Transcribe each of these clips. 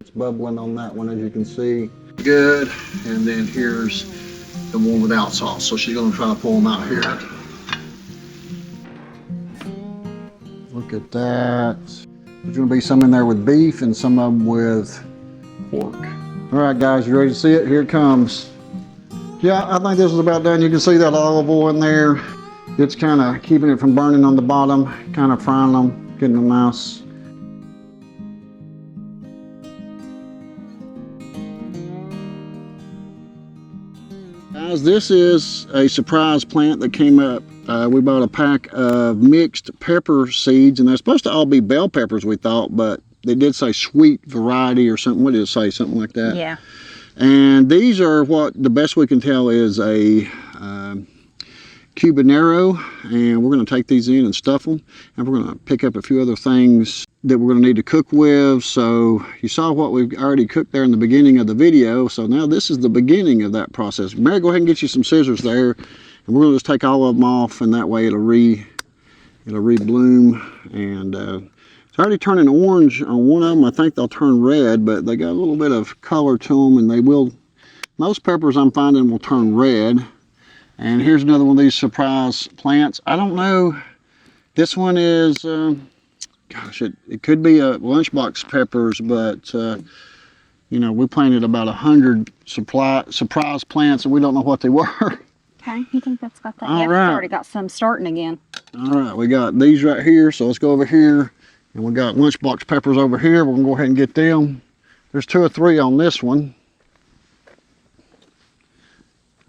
It's bubbling on that one, as you can see. Good. And then here's the one without salt. So she's gonna try to pull them out here. Look at that. There's gonna be some in there with beef and some of them with pork. All right, guys, you ready to see it? Here it comes. Yeah, I think this is about done. You can see that olive oil in there. It's kind of keeping it from burning on the bottom, kind of frying them, getting them nice. Guys, this is a surprise plant that came up. We bought a pack of mixed pepper seeds, and they're supposed to all be bell peppers, we thought, but they did say sweet variety or something. What did it say? Something like that? Yeah. And these are what the best we can tell is a cubanero, and we're going to take these in and stuff them, and we're going to pick up a few other things that we're going to need to cook with. So you saw what we've already cooked there in the beginning of the video, so now this is the beginning of that process. Mary, go ahead and get you some scissors there, and we're going to just take all of them off, and that way it'll rebloom. And it's already turning orange on one of them. I think they'll turn red, but they got a little bit of color to them, and they will, most peppers I'm finding will turn red. And here's another one of these surprise plants. I don't know, this one is, gosh, it could be a lunchbox peppers, but you know, we planted about 100 surprise plants and we don't know what they were. Okay, you think that's got that? All Yeah, right. it's already got some starting again. All right, we got these right here, so let's go over here. And we got lunchbox peppers over here. We're gonna go ahead and get them. There's 2 or 3 on this one.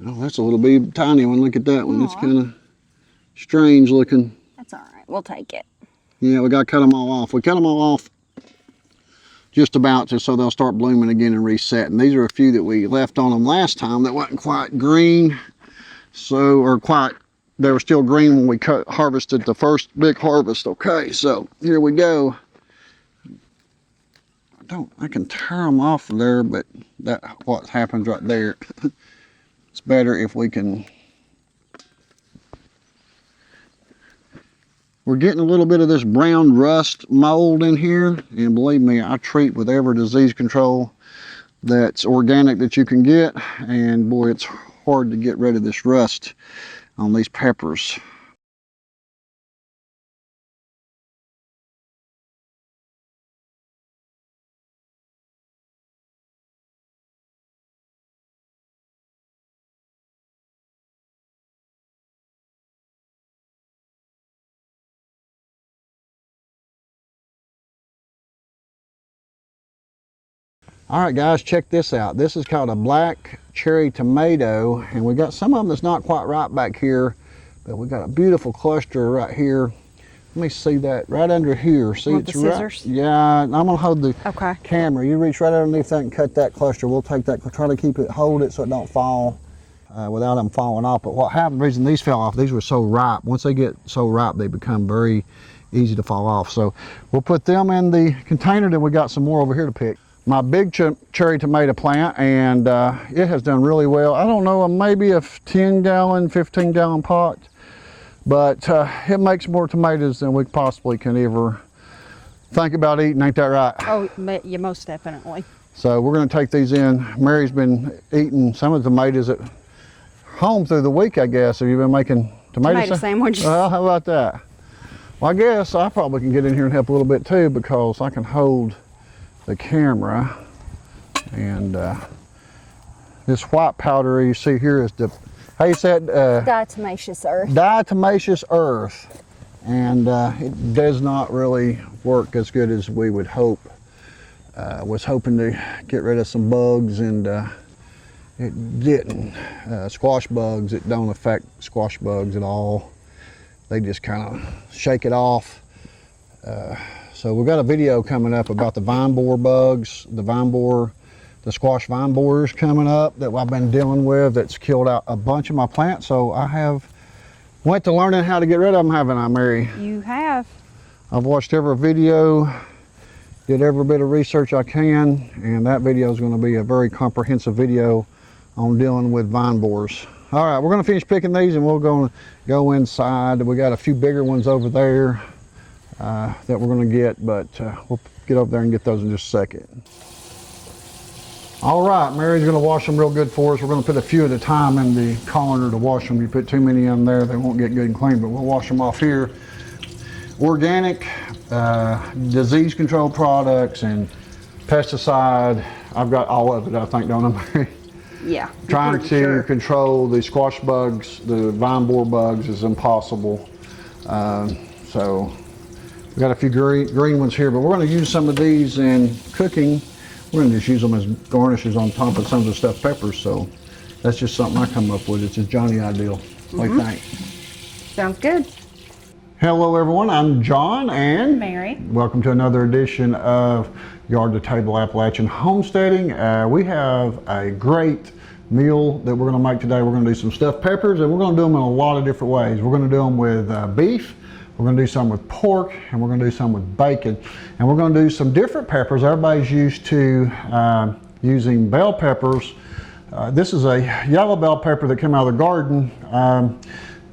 Oh, that's a little bit tiny one. Look at that one. It's kind of strange looking. That's all right. We'll take it. Yeah, we got to cut them all off. We cut them all off just about just so they'll start blooming again and reset. And these are a few that we left on them last time that wasn't quite green. So, or quite, they were still green when we harvested the first big harvest. Okay, so here we go. I can tear them off there, but that's what happens right there. It's better if we can. We're getting a little bit of this brown rust mold in here, and believe me, I treat with every disease control that's organic that you can get, and boy, it's hard to get rid of this rust on these peppers. All right, guys, check this out. This is called a black cherry tomato, and we got some of them that's not quite ripe back here, but we got a beautiful cluster right here. Let me see that right under here. See, Want it's the scissors? Right. Yeah, I'm gonna hold the camera. You reach right underneath that and cut that cluster. We'll take that. Try to keep it, hold it so it don't fall without them falling off. But what happened? The reason these fell off, these were so ripe. Once they get so ripe, they become very easy to fall off. So we'll put them in the container. Then we got some more over here to pick. My big cherry tomato plant, and it has done really well. I don't know, maybe a 10-gallon, 15-gallon pot, but it makes more tomatoes than we possibly can ever think about eating. Ain't that right? Oh, yeah, most definitely. So we're going to take these in. Mary's been eating some of the tomatoes at home through the week, I guess. Have you been making tomato sandwiches? Well, how about that? Well, I guess I probably can get in here and help a little bit too, because I can hold the camera. And this white powder you see here is the, how you said? Diatomaceous earth. Diatomaceous earth. And it does not really work as good as we would hope. Was hoping to get rid of some bugs, and it didn't. Squash bugs, it don't affect squash bugs at all. They just kind of shake it off. So we've got a video coming up about the vine borer bugs, the squash vine borers coming up that I've been dealing with, that's killed out a bunch of my plants. So I went to learning how to get rid of them, haven't I, Mary? You have. I've watched every video, did every bit of research I can, and that video is going to be a very comprehensive video on dealing with vine borers. All right, we're going to finish picking these and we're going to go inside. We got a few bigger ones over there that we're going to get, but we'll get over there and get those in just a second. All right, Mary's gonna wash them real good for us. We're gonna put a few at a time in the colander to wash them. You put too many in there, they won't get good and clean, but we'll wash them off here. Organic, disease control products and pesticide. I've got all of it, I think, don't I, Mary? Yeah. Trying to control the squash bugs, the vine borer bugs is impossible. So we've got a few green ones here, but we're going to use some of these in cooking. We're going to just use them as garnishes on top of some of the stuffed peppers. So that's just something I come up with. It's just Johnny ideal. What do you think? Sounds good. Hello everyone, I'm John and Mary. Welcome to another edition of Yard to Table Appalachian Homesteading. We have a great meal that we're going to make today. We're going to do some stuffed peppers, and we're going to do them in a lot of different ways. We're going to do them with beef, we're going to do some with pork, and we're going to do some with bacon. And we're going to do some different peppers. Everybody's used to using bell peppers. This is a yellow bell pepper that came out of the garden.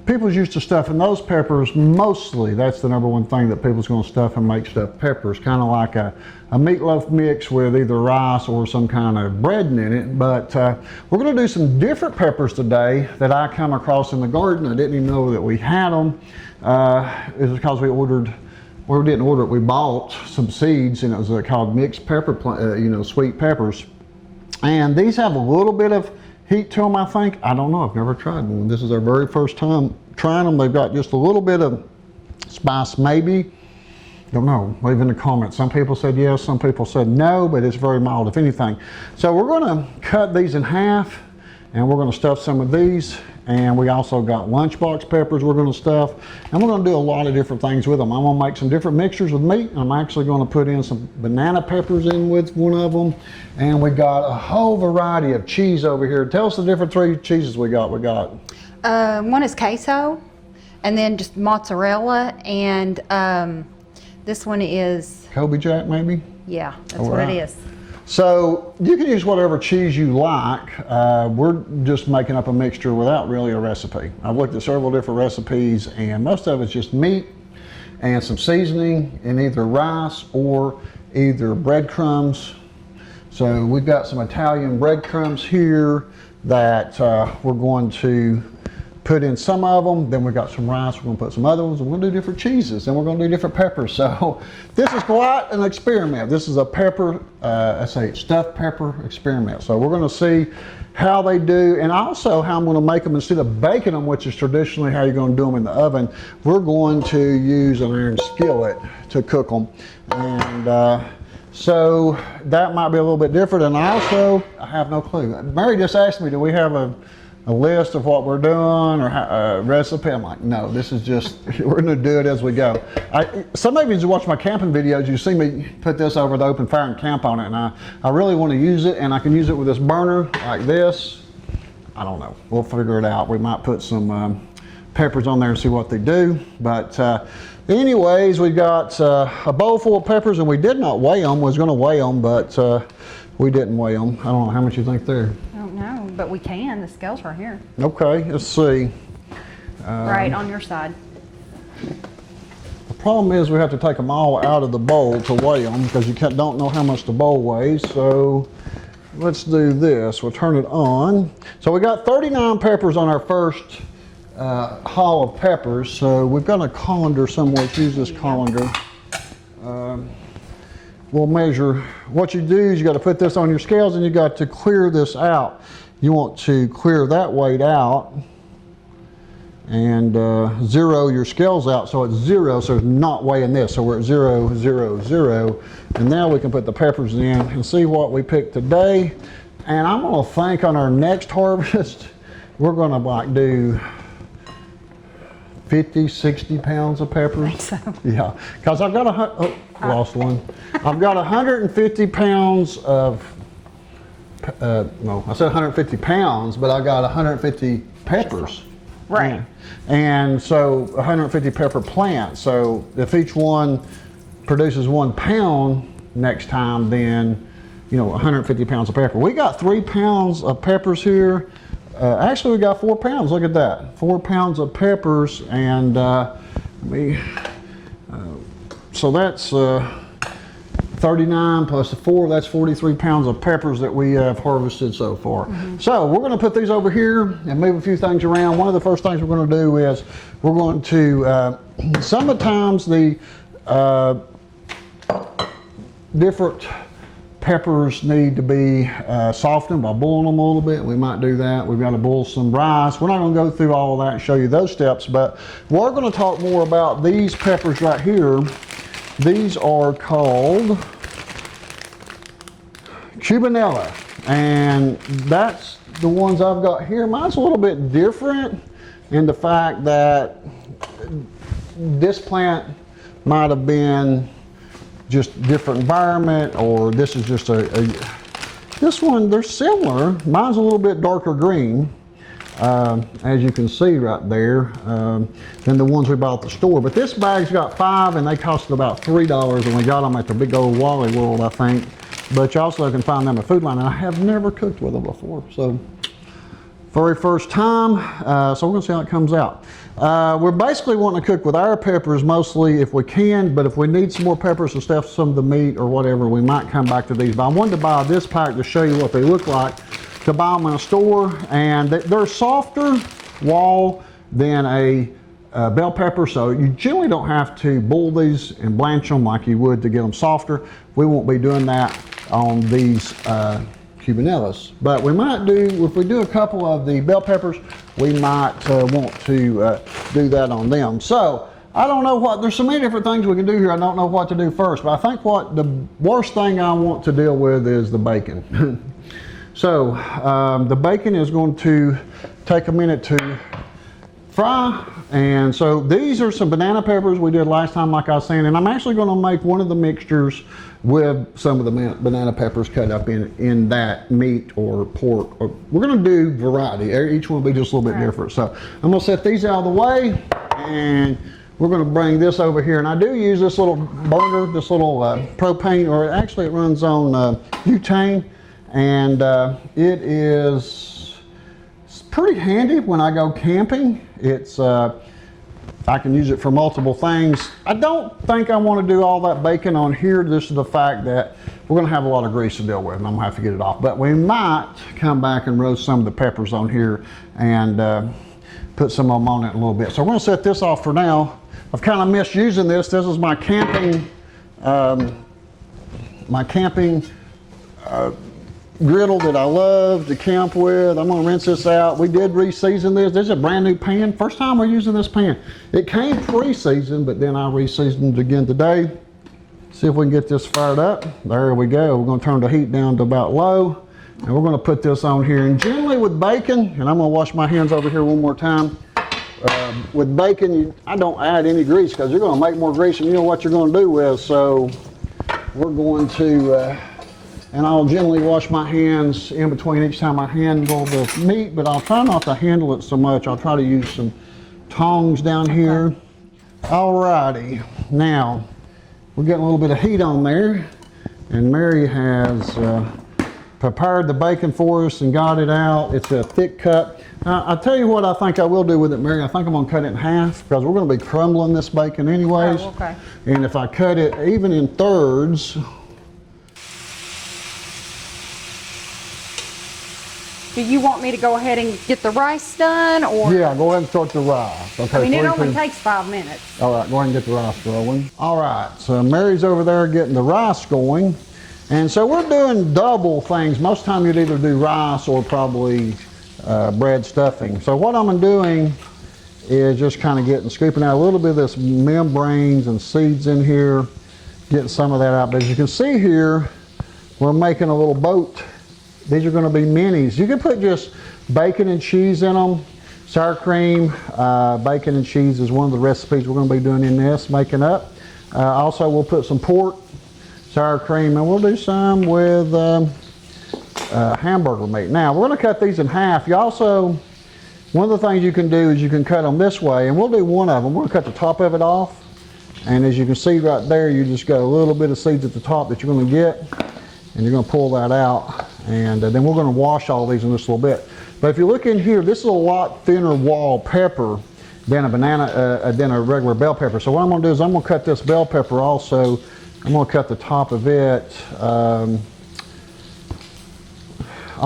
People's used to stuffing those peppers mostly. That's the number one thing that people's going to stuff and make stuffed peppers, kind of like a meatloaf mix with either rice or some kind of breading in it. But we're going to do some different peppers today that I come across in the garden. I didn't even know that we had them. It's because we didn't order it. We bought some seeds, and it was called mixed pepper, sweet peppers. And these have a little bit of heat to them, I think. I don't know, I've never tried one. This is our very first time trying them. They've got just a little bit of spice, maybe. Don't know, leave in the comments. Some people said yes, some people said no, but it's very mild, if anything. So we're gonna cut these in half, and we're gonna stuff some of these. And we also got lunchbox peppers we're gonna stuff. And we're gonna do a lot of different things with them. I'm gonna make some different mixtures with meat. I'm actually gonna put in some banana peppers in with one of them. And we got a whole variety of cheese over here. Tell us the different three cheeses we got. One is queso, and then just mozzarella, and this one is... Kobe Jack, maybe? Yeah, that's what it is. So you can use whatever cheese you like. We're just making up a mixture without really a recipe. I've looked at several different recipes, and most of it's just meat and some seasoning in either rice or either breadcrumbs. So we've got some Italian breadcrumbs here that we're going to put in some of them. Then we've got some rice, we're going to put some other ones, and we're going to do different cheeses, and we're going to do different peppers. So this is quite an experiment. This is a pepper, stuffed pepper experiment. So we're going to see how they do, and also how I'm going to make them instead of baking them, which is traditionally how you're going to do them in the oven. We're going to use an iron skillet to cook them. And so that might be a little bit different. And I have no clue. Mary just asked me, do we have a list of what we're doing or a recipe? I'm like, no, this is just, we're gonna do it as we go. Some of you who watch my camping videos, you see me put this over the open fire and camp on it, and I really want to use it, and I can use it with this burner like this. I don't know, we'll figure it out. We might put some peppers on there and see what they do. But anyways, we got a bowl full of peppers, and we did not weigh them. Was gonna weigh them, but we didn't weigh them. I don't know how much you think there. I don't know, but we can. The scale's right here. Okay, let's see. Right on your side. The problem is we have to take them all out of the bowl to weigh them because you don't know how much the bowl weighs. So let's do this. We'll turn it on. So we got 39 peppers on our first haul of peppers. So we've got a colander somewhere. Let's use this colander. We'll measure. What you do is you got to put this on your scales, and you got to clear this out. You want to clear that weight out and zero your scales out so it's zero, so it's not weighing this. So we're at 0, 0, 0. And now we can put the peppers in and see what we picked today. And I'm going to think on our next harvest, we're going to do 50, 60 pounds of peppers. I think so. Yeah, because I've got lost one. I've got 150 pounds of, no, I said 150 pounds, but I got 150 peppers. Right. And so 150 pepper plants. So if each one produces 1 pound next time, then 150 pounds of pepper. We got 3 pounds of peppers here. Actually, we got 4 pounds. Look at that, 4 pounds of peppers, and so that's 39 plus the 4, that's 43 pounds of peppers that we have harvested so far. So we're going to put these over here and move a few things around. One of the first things we're going to do is we're going to, sometimes the different peppers need to be softened by boiling them a little bit. We might do that. We've got to boil some rice. We're not going to go through all of that and show you those steps, but we're going to talk more about these peppers right here. These are called Cubanella, and that's the ones I've got here. Mine's a little bit different in the fact that this plant might have been just different environment, or this is just this one, they're similar. Mine's a little bit darker green, as you can see right there, than the ones we bought at the store. But this bag's got 5 and they cost about $3, and we got them at the big old Wally World, I think. But you also can find them at Food Line, and I have never cooked with them before. So very first time, so we're gonna see how it comes out. We're basically wanting to cook with our peppers mostly if we can, but if we need some more peppers to stuff some of the meat or whatever, we might come back to these. But I wanted to buy this pack to show you what they look like, to buy them in a store, and they're softer wall than a bell pepper, so you generally don't have to boil these and blanch them like you would to get them softer. We won't be doing that on these Cubanellas, but we might do, if we do a couple of the bell peppers, we might want to do that on them. So I don't know what, there's so many different things we can do here. I don't know what to do first, but I think what the worst thing I want to deal with is the bacon. So the bacon is going to take a minute to fry, and so these are some banana peppers we did last time, like I was saying, and I'm actually going to make one of the mixtures with some of the banana peppers cut up in that meat or pork. Or we're going to do variety. Each one will be just a little bit different. So I'm going to set these out of the way, and we're going to bring this over here. And I do use this little burner, this little propane, or actually it runs on butane, and it is pretty handy when I go camping. It's I can use it for multiple things. I don't think I want to do all that bacon on here. This is the fact that we're going to have a lot of grease to deal with, and I'm going to have to get it off. But we might come back and roast some of the peppers on here and put some of them on it a little bit. So we're going to set this off for now. I've kind of missed using this. This is my camping griddle that I love to camp with. I'm gonna rinse this out. We did re-season this. This is a brand new pan. First time we're using this pan. It came pre-seasoned, but then I re-seasoned it again today. See if we can get this fired up. There we go. We're gonna turn the heat down to about low, and we're gonna put this on here. And generally with bacon, and I'm gonna wash my hands over here one more time. With bacon, I don't add any grease because you're gonna make more grease than you know what you're gonna do with. So we're going to and I'll generally wash my hands in between each time I handle the meat, but I'll try not to handle it so much. I'll try to use some tongs down here. Alrighty, now we're getting a little bit of heat on there, and Mary has prepared the bacon for us and got it out. It's a thick cut. I'll tell you what I think I will do with it, Mary. I think I'm gonna cut it in half because we're gonna be crumbling this bacon anyways. Oh, okay. And if I cut it even in thirds, Do you want me to go ahead and get the rice done, or? yeah, go ahead and start the rice. Okay, I mean, it so only takes 5 minutes. all right, go ahead and get the rice going. All right, so Mary's over there getting the rice going. And so we're doing double things. Most time you'd either do rice or probably bread stuffing. So what I'm doing is just kind of scooping out a little bit of this membranes and seeds in here, getting some of that out. But as you can see here, we're making a little boat. These are going to be minis. You can put just bacon and cheese in them, sour cream. Bacon and cheese is one of the recipes we're going to be doing in this, making up. Also, we'll put some pork, sour cream, and we'll do some with hamburger meat. Now, we're going to cut these in half. You also, one of the things you can do is you can cut them this way, and we'll do one of them. We're going to cut the top of it off, and as you can see right there, you just got a little bit of seeds at the top that you're going to get, and you're going to pull that out. And then we're going to wash all these in just a little bit. But if you look in here, this is a lot thinner wall pepper than a regular bell pepper. So what I'm going to do is I'm going to cut this bell pepper also I'm going to cut the top of it. I'll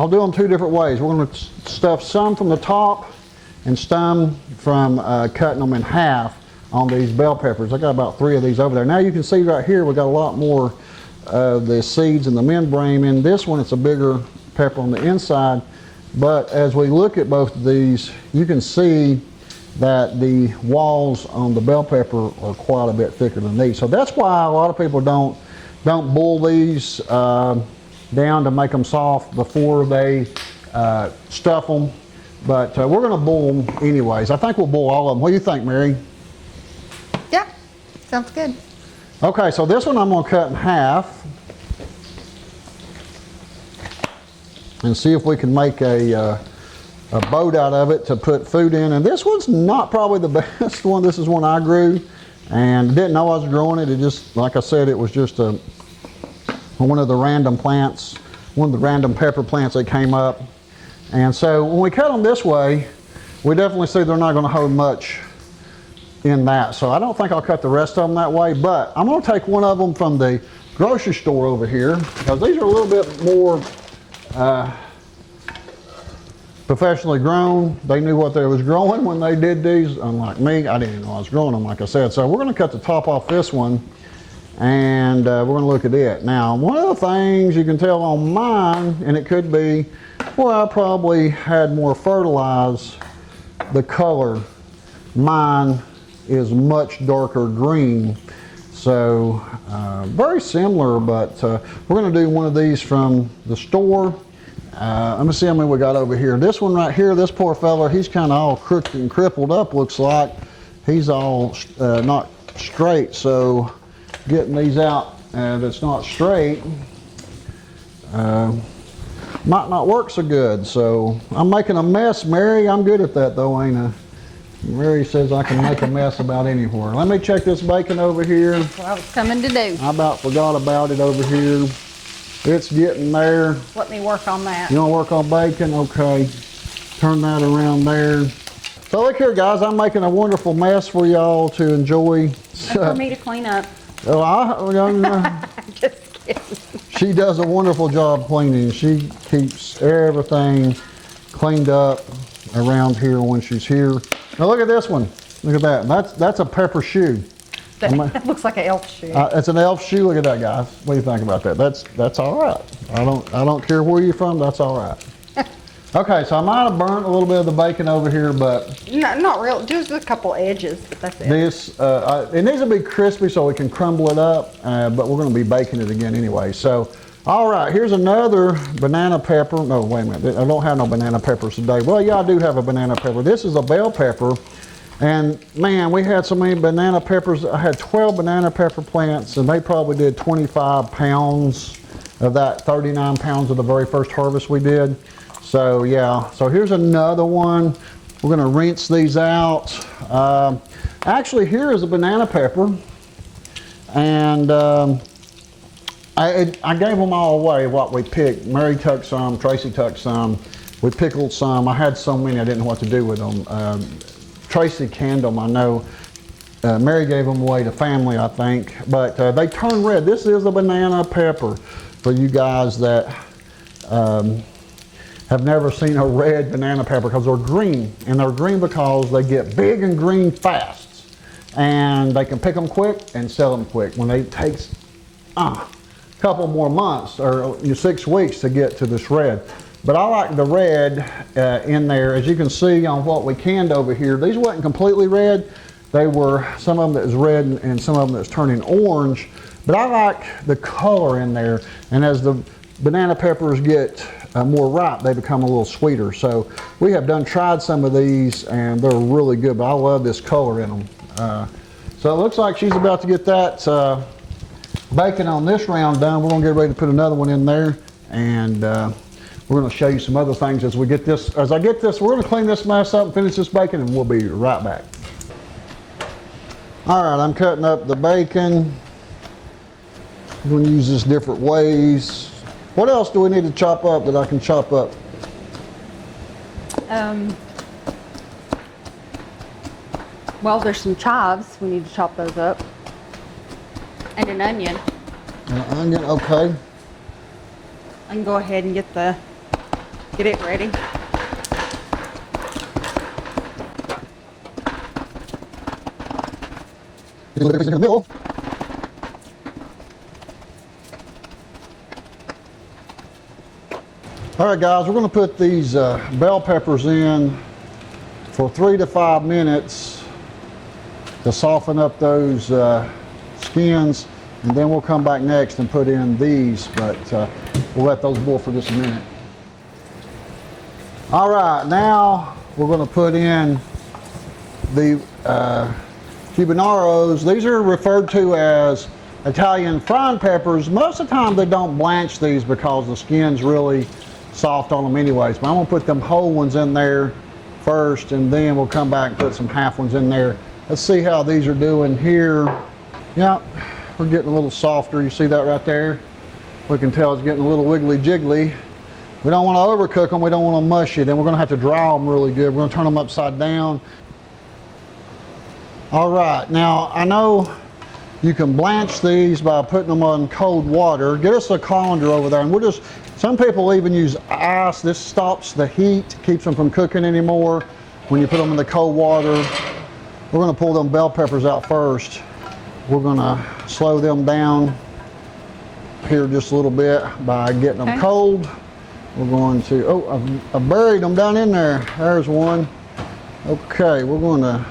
do them two different ways. We're going to stuff some from the top and some from cutting them in half on these bell peppers. I got about 3 of these over there. Now you can see right here we got a lot more of the seeds and the membrane. In this one it's a bigger pepper on the inside, but as we look at both of these, you can see that the walls on the bell pepper are quite a bit thicker than these. So that's why a lot of people don't boil these down to make them soft before they stuff them. But we're going to boil them anyways. I think we'll boil all of them. What do you think, Mary? Yeah, sounds good. Okay, so this one I'm going to cut in half and see if we can make a boat out of it to put food in. And this one's not probably the best one. This is one I grew and didn't know I was growing it. It just, like I said, it was just one of the random plants, one of the random pepper plants that came up. And so when we cut them this way, we definitely see they're not going to hold much in that. So I don't think I'll cut the rest of them that way, but I'm going to take one of them from the grocery store over here because these are a little bit more professionally grown. They knew what they was growing when they did these. Unlike me, I didn't know I was growing them, like I said. So we're going to cut the top off this one, and we're going to look at it. Now, one of the things you can tell on mine, and it could be where I probably had more fertilize, the color. Mine is much darker green. So very similar, but we're going to do one of these from the store. Let me see how many we got over here. This one right here, this poor fella, he's kind of all crooked and crippled up, looks like. He's all not straight, so getting these out that's not straight might not work so good. So I'm making a mess, Mary. I'm good at that though, ain't I? Mary says I can make a mess about anywhere. Let me check this bacon over here. That's what I was coming to do. I about forgot about it over here. It's getting there. Let me work on that. You want to work on bacon? Okay. Turn that around there. So look here, guys. I'm making a wonderful mess for y'all to enjoy. And for me to clean up. Oh, Just kidding. she does a wonderful job cleaning. She keeps everything cleaned up around here when she's here. Now look at this one. Look at that. That's a pepper shoe. That looks like an elf shoe. It's an elf shoe. Look at that, guys. What do you think about that? That's all right. I don't care where you're from. That's all right. Okay, so I might have burnt a little bit of the bacon over here, but No, not real. Just a couple edges, but that's it. this it needs to be crispy so we can crumble it up. But we're going to be baking it again anyway. So, all right, here's another banana pepper. No, wait a minute. I don't have no banana peppers today. Well, yeah, I do have a banana pepper. This is a bell pepper. And man, we had so many banana peppers. I had 12 banana pepper plants, and they probably did 25 pounds of that 39 pounds of the very first harvest we did. So yeah, so here's another one. We're gonna rinse these out. Actually, here is a banana pepper, and I gave them all away, what we picked. Mary took some, Tracy took some, we pickled some. I had so many I didn't know what to do with them. Tracy canned them, I know. Mary gave them away to family, I think. But they turn red. This is a banana pepper for you guys that have never seen a red banana pepper, because they're green. And they're green because they get big and green fast. And they can pick them quick and sell them quick. When it takes a couple more months or 6 weeks to get to this red. But I like the red in there. As you can see on what we canned over here, these weren't completely red. They were, some of them that was red and some of them that's turning orange. But I like the color in there. And as the banana peppers get more ripe, they become a little sweeter. So we have tried some of these, and they're really good. But I love this color in them. So it looks like she's about to get that bacon on this round done. We're gonna get ready to put another one in there, and we're going to show you some other things as we get this. As I get this, we're going to clean this mess up and finish this bacon, and we'll be right back. All right, I'm cutting up the bacon. I'm going to use this different ways. What else do we need to chop up that I can chop up? Well, there's some chives. We need to chop those up. And an onion. And an onion, okay. I can go ahead and get it ready. In the middle. All right, guys, we're going to put these bell peppers in for 3 to 5 minutes to soften up those skins, and then we'll come back next and put in these, but we'll let those boil for just a minute. All right, now we're going to put in the cubanaros. These are referred to as Italian frying peppers. Most of the time they don't blanch these because the skin's really soft on them anyways, but I'm going to put them whole ones in there first, and then we'll come back and put some half ones in there. Let's see how these are doing here. Yeah, we're getting a little softer. You see that right there? We can tell it's getting a little wiggly jiggly. We don't want to overcook them. We don't want them mushy. Then we're going to have to dry them really good. We're going to turn them upside down. All right, now I know you can blanch these by putting them on cold water. Get us a colander over there, and we'll just, some people even use ice. This stops the heat, keeps them from cooking anymore when you put them in the cold water. We're going to pull them bell peppers out first. We're going to slow them down here just a little bit by getting them cold. We're going to, oh, I buried them down in there. There's one. Okay, we're going to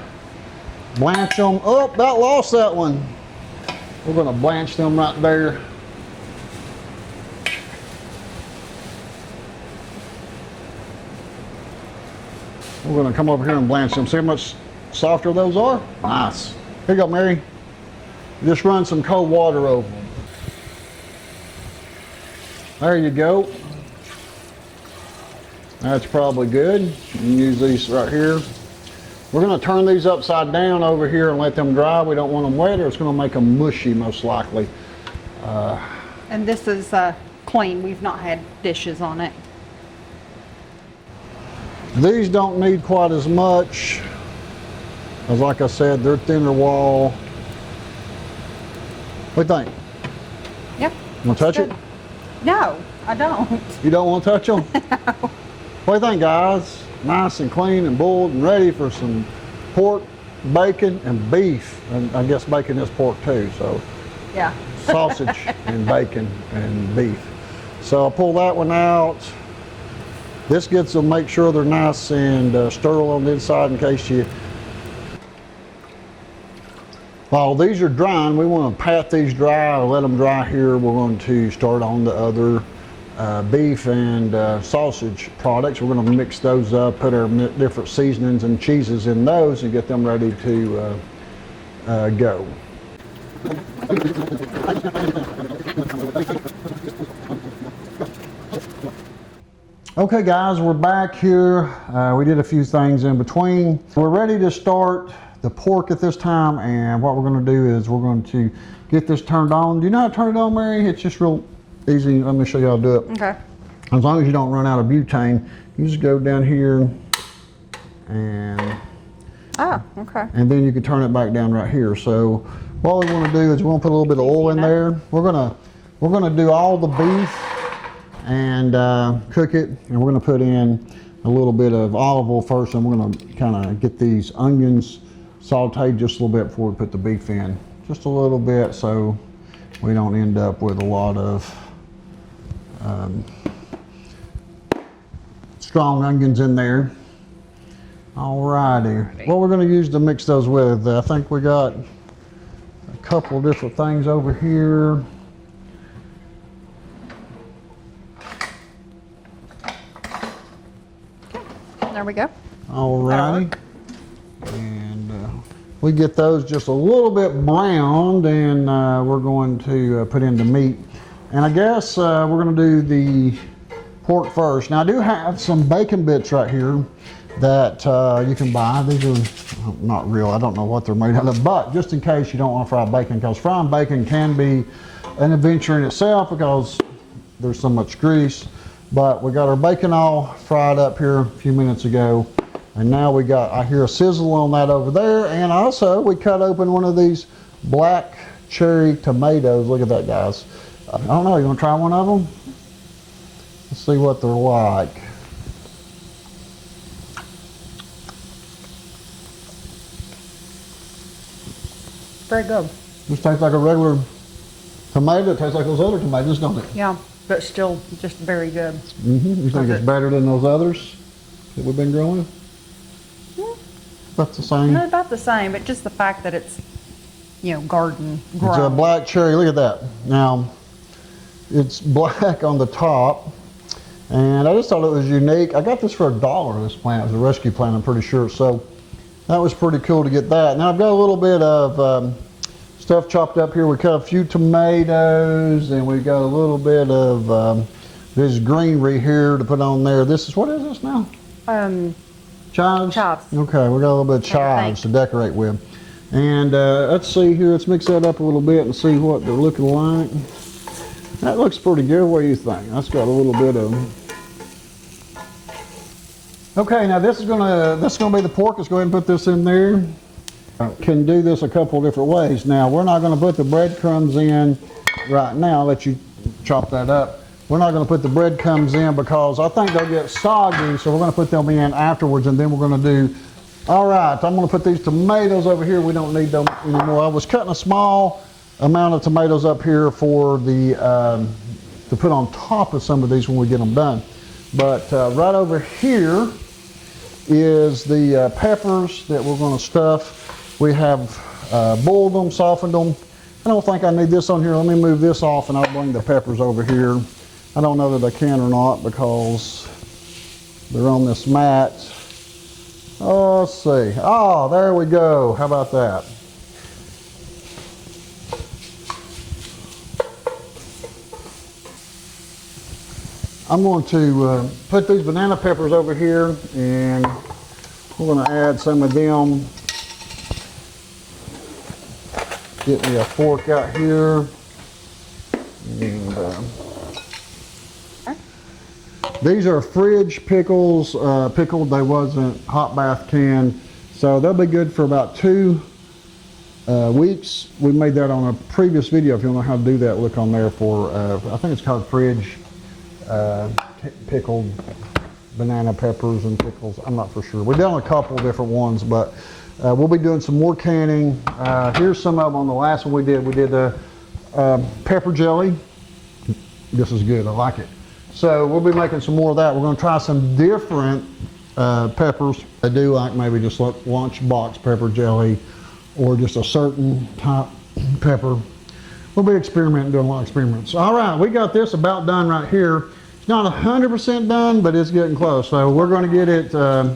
blanch them. Oh, about lost that one. We're going to blanch them right there. We're going to come over here and blanch them. See how much softer those are? Nice. Here you go, Mary. Just run some cold water over them. There you go. That's probably good. You can use these right here. We're going to turn these upside down over here and let them dry. We don't want them wet or it's going to make them mushy most likely. And this is clean. We've not had dishes on it. These don't need quite as much, as like I said, they're thinner wall. What do you think? Yep. You want to touch it? No, I don't. You don't want to touch them? No. What do you think, guys? Nice and clean and boiled and ready for some pork, bacon, and beef. And I guess bacon is pork too, so. Yeah. Sausage and bacon and beef. So I'll pull that one out. This gets them, make sure they're nice and sterile on the inside in case you. While these are drying, we want to pat these dry or let them dry here. We're going to start on the other beef and sausage products. We're going to mix those up, put our different seasonings and cheeses in those and get them ready to go. Okay guys, we're back here. We did a few things in between. We're ready to start the pork at this time, and what we're going to do is we're going to get this turned on. Do you know how to turn it on, Mary? It's just real easy. Let me show you how to do it. Okay. As long as you don't run out of butane, you just go down here and okay. and then you can turn it back down right here. So what we want to do is we want to put a little bit of oil in there. We're gonna do all the beef and cook it, and we're gonna put in a little bit of olive oil first, and we're gonna kind of get these onions sauteed just a little bit before we put the beef in. Just a little bit so we don't end up with a lot of strong onions in there. Alrighty. What we're going to use to mix those with, I think we got a couple of different things over here. There we go. Alrighty. And we get those just a little bit browned, and we're going to put in the meat. And I guess we're going to do the pork first. Now I do have some bacon bits right here that you can buy. These are not real. I don't know what they're made out of, but just in case you don't want to fry bacon, because frying bacon can be an adventure in itself because there's so much grease. But we got our bacon all fried up here a few minutes ago, and now we got, I hear a sizzle on that over there. And also we cut open one of these black cherry tomatoes. Look at that, guys. I don't know, you wanna try one of them? Let's see what they're like. Very good. This tastes like a regular tomato. It tastes like those other tomatoes, don't it? Yeah, but still just very good. You think it's better than those others that we've been growing? That's the same. No, about the same, but just the fact that it's, you know, garden grown. It's a black cherry. Look at that. Now, it's black on the top, and I just thought it was unique. I got this for $1, this plant. It was a rescue plant, I'm pretty sure. So that was pretty cool to get that. Now I've got a little bit of stuff chopped up here. We cut a few tomatoes, and we got a little bit of this greenery here to put on there. This is, what is this now? Chives? Chives. Okay, we got a little bit of chives to decorate with. And let's see here, let's mix that up a little bit and see what they're looking like. That looks pretty good. What do you think? That's got a little bit of... Okay, now this is gonna be the pork. Let's go ahead and put this in there. Can do this a couple different ways. Now we're not gonna put the breadcrumbs in right now. I'll let you chop that up. We're not going to put the breadcrumbs in because I think they'll get soggy, so we're going to put them in afterwards, and then we're going to do, all right, I'm going to put these tomatoes over here. We don't need them anymore. I was cutting a small amount of tomatoes up here for the, to put on top of some of these when we get them done. But right over here is the peppers that we're going to stuff. We have boiled them, softened them. I don't think I need this on here. Let me move this off and I'll bring the peppers over here. I don't know that I can or not because they're on this mat. Oh, let's see. Oh, there we go. How about that? I'm going to put these banana peppers over here, and we're going to add some of them. Get me a fork out here. And, these are fridge pickles, pickled. They wasn't hot bath canned, so they'll be good for about 2 weeks. We made that on a previous video. If you don't know how to do that, look on there for, I think it's called fridge pickled banana peppers and pickles. I'm not for sure. We've done a couple different ones, but we'll be doing some more canning. Here's some of them on the last one we did. We did pepper jelly. This is good. I like it. So we'll be making some more of that. We're going to try some different peppers. I do like maybe just lunchbox pepper jelly or just a certain type pepper. We'll be experimenting, doing a lot of experiments. All right, we got this about done right here. It's not 100% done, but it's getting close. So we're going to get it, we're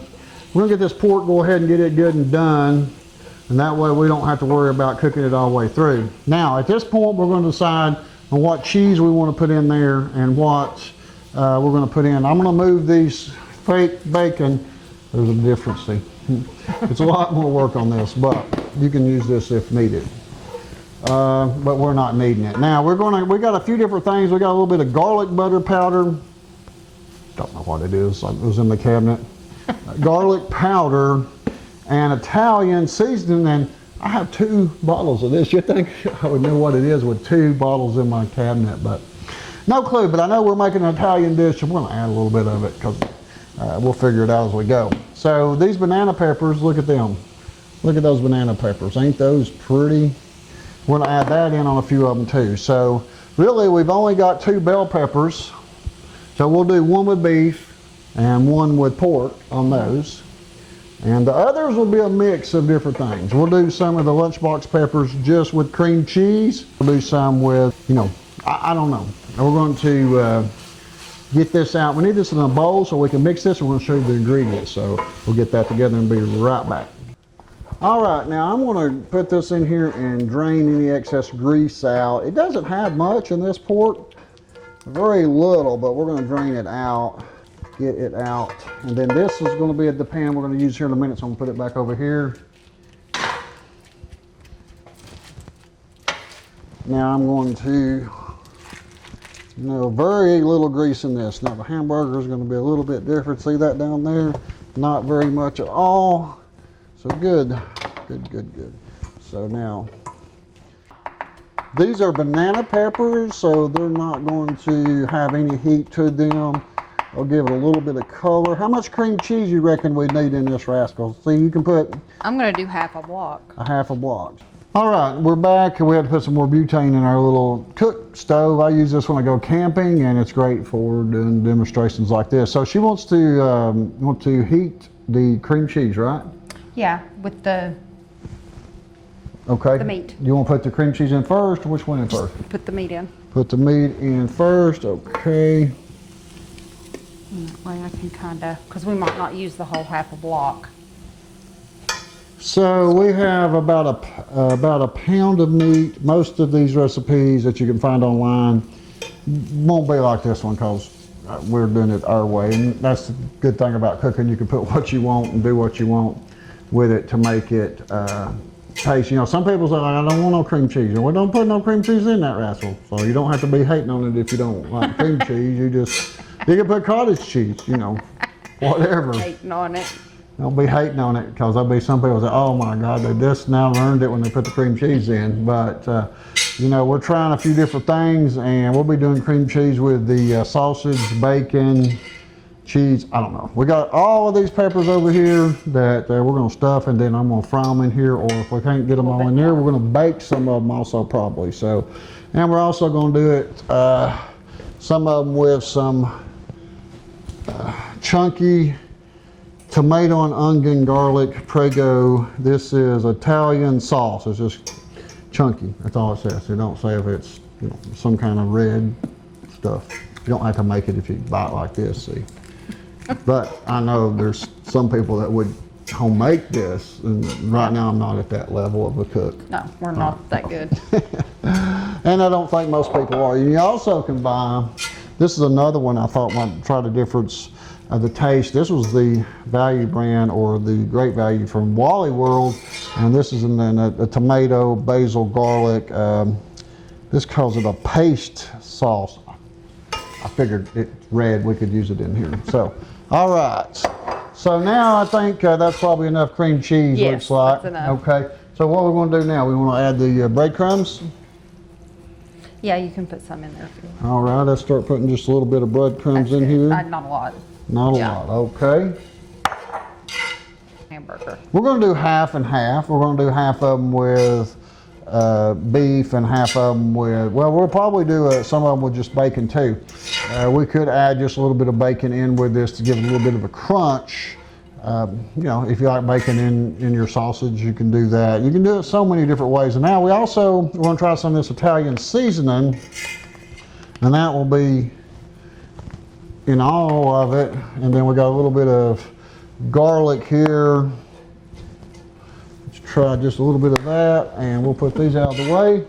going to get this pork, go ahead and get it good and done. And that way we don't have to worry about cooking it all the way through. Now, at this point, we're going to decide on what cheese we want to put in there and what we're going to put in. I'm going to move these fake bacon. There's a difference. See, it's a lot more work on this, but you can use this if needed. But we're not needing it. Now we got a few different things. We got a little bit of garlic butter powder. Don't know what it is. It was in the cabinet. Garlic powder and Italian seasoning. And I have 2 bottles of this. You'd think I would know what it is with 2 bottles in my cabinet, but no clue. But I know we're making an Italian dish, and we're going to add a little bit of it because we'll figure it out as we go. So these banana peppers, look at them. Look at those banana peppers. Ain't those pretty? We're going to add that in on a few of them too. So really we've only got 2 bell peppers. So we'll do 1 with beef and 1 with pork on those. And the others will be a mix of different things. We'll do some of the lunchbox peppers just with cream cheese. We'll do some with, you know, I don't know. We're going to get this out. We need this in a bowl so we can mix this. We're going to show you the ingredients. So we'll get that together and be right back. All right, now I'm going to put this in here and drain any excess grease out. It doesn't have much in this pork, very little, but we're going to drain it out, get it out. And then this is going to be the pan we're going to use here in a minute, so I'm going to put it back over here. Now I'm going to, very little grease in this. Now the hamburger is going to be a little bit different. See that down there? Not very much at all. So good. So now These are banana peppers, so they're not going to have any heat to them. I'll give it a little bit of color. How much cream cheese you reckon we need in this rascal? See, you can put I'm gonna do half a block. a half a block. All right, we're back. We had to put some more butane in our little cook stove. I use this when I go camping, and it's great for doing demonstrations like this. So she wants to heat the cream cheese, right? Yeah, with the Okay. The meat. You want to put the cream cheese in first, or which one in first? put the meat in. Put the meat in first, okay. That way I can kinda, cause we might not use the whole half a block. So we have about a pound of meat. Most of these recipes that you can find online won't be like this one because we're doing it our way. And that's the good thing about cooking. You can put what you want and do what you want with it to make it taste. You know, some people say, I don't want no cream cheese. And we don't put no cream cheese in that rascal. So you don't have to be hating on it if you don't like cream cheese. You can put cottage cheese, you know, whatever. Hating on it. Don't be hating on it, because there'll be some people that say, oh my God, they just now learned it when they put the cream cheese in. But, you know, we're trying a few different things, and we'll be doing cream cheese with the sausage, bacon, cheese, I don't know. We got all of these peppers over here that we're going to stuff, and then I'm going to fry them in here, or if we can't get them all in there, we're going to bake some of them also probably. So, and we're also going to do it, some of them with some chunky tomato and onion garlic prego. This is Italian sauce. It's just chunky. That's all it says. It don't say if it's, you know, some kind of red stuff. You don't have to make it if you buy it like this, see. But I know there's some people that would home make this, and right now I'm not at that level of a cook. No, we're not that good. And I don't think most people are. You also can buy, this is another one I thought might try the difference of the taste. This was the value brand, or the great value from Wally World, and this is in a tomato, basil, garlic. This calls it a paste sauce. I figured it's red, we could use it in here. So, all right. So now I think that's probably enough cream cheese, Yes, looks like. that's enough. Okay. So what we're going to do now, we want to add the breadcrumbs. Yeah, you can put some in there if you want. All right, let's start putting just a little bit of breadcrumbs in here. Not a lot. Not a Yeah. lot, okay. Hamburger. We're going to do half and half. We're going to do half of them with beef and half of them with, well, we'll probably do some of them with just bacon too. We could add just a little bit of bacon in with this to give it a little bit of a crunch. You know, if you like bacon in your sausage, you can do that. You can do it so many different ways. And now we're going to try some of this Italian seasoning, and that will be in all of it. And then we got a little bit of garlic here. Let's try just a little bit of that, and we'll put these out of the way.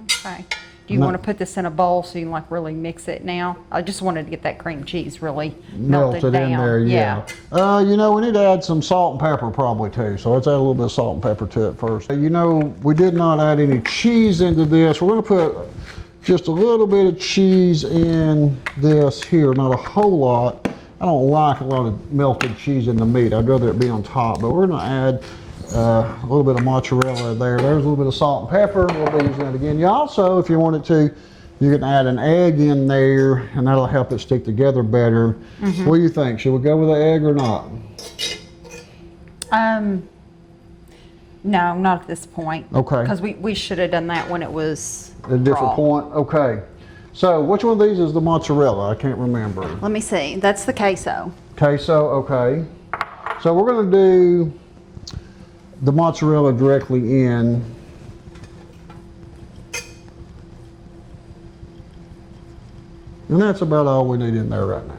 Okay. Do you want to put this in a bowl so you can like really mix it now? I just wanted to get that cream cheese really melted down. In there, yeah. You know, we need to add some salt and pepper probably too. So let's add a little bit of salt and pepper to it first. You know, we did not add any cheese into this. We're going to put just a little bit of cheese in this here, not a whole lot. I don't like a lot of melted cheese in the meat. I'd rather it be on top, but we're going to add a little bit of mozzarella there. There's a little bit of salt and pepper. We'll be using that again. You also, if you wanted to, you can add an egg in there, and that'll help it stick together better. What do you think? Should we go with the egg or not? No, not at this point. Okay. Because we should have done that when it was At a different raw. point? Okay. So which one of these is the mozzarella? I can't remember. Let me see. That's the queso. Queso, okay. So we're going to do the mozzarella directly in. And that's about all we need in there right now.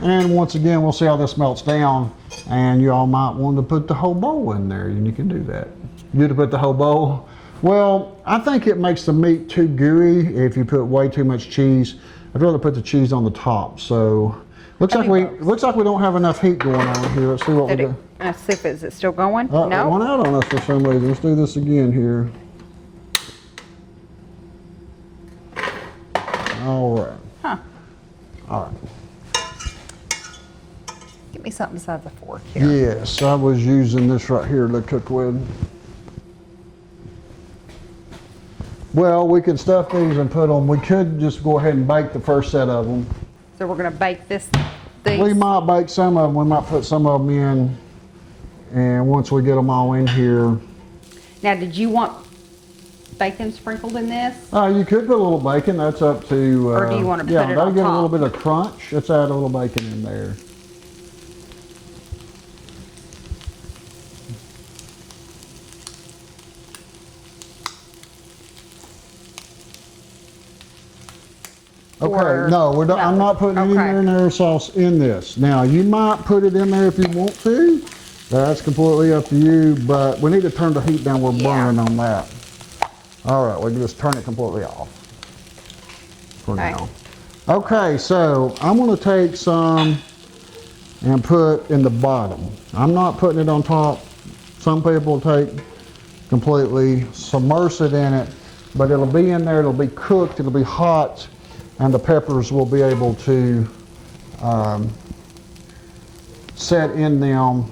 And once again, we'll see how this melts down. And you all might want to put the whole bowl in there, and you can do that. You to put the whole bowl? Well, I think it makes the meat too gooey if you put way too much cheese. I'd rather put the cheese on the top. So looks like we don't have enough heat going on here. Let's see what we do. Let's see if is it still going? It No. went out on us for some reason. Let's do this again here. All right. Huh. All right. Give me something besides a fork here. Yes, I was using this right here to cook with. Well, we could stuff these and put them, we could just go ahead and bake the first set of them. So we're gonna bake these. We might bake some of them, we might put some of them in, and once we get them all in here. Now, did you want bacon sprinkled in this? You could put a little bacon, that's up to... Or do you want to put it on that'll get a little top? bit of crunch. Let's add a little bacon in there. Okay, no, we're not, I'm not putting any marinara sauce in this. Now, you might put it in there if you want to. That's completely up to you, but we need to turn the heat down. We're burning on that. All right, we can just turn it completely off for now. Okay, so I'm going to take some and put in the bottom. I'm not putting it on top. Some people take completely, submerge it in it, but it'll be in there, it'll be cooked, it'll be hot, and the peppers will be able to set in them,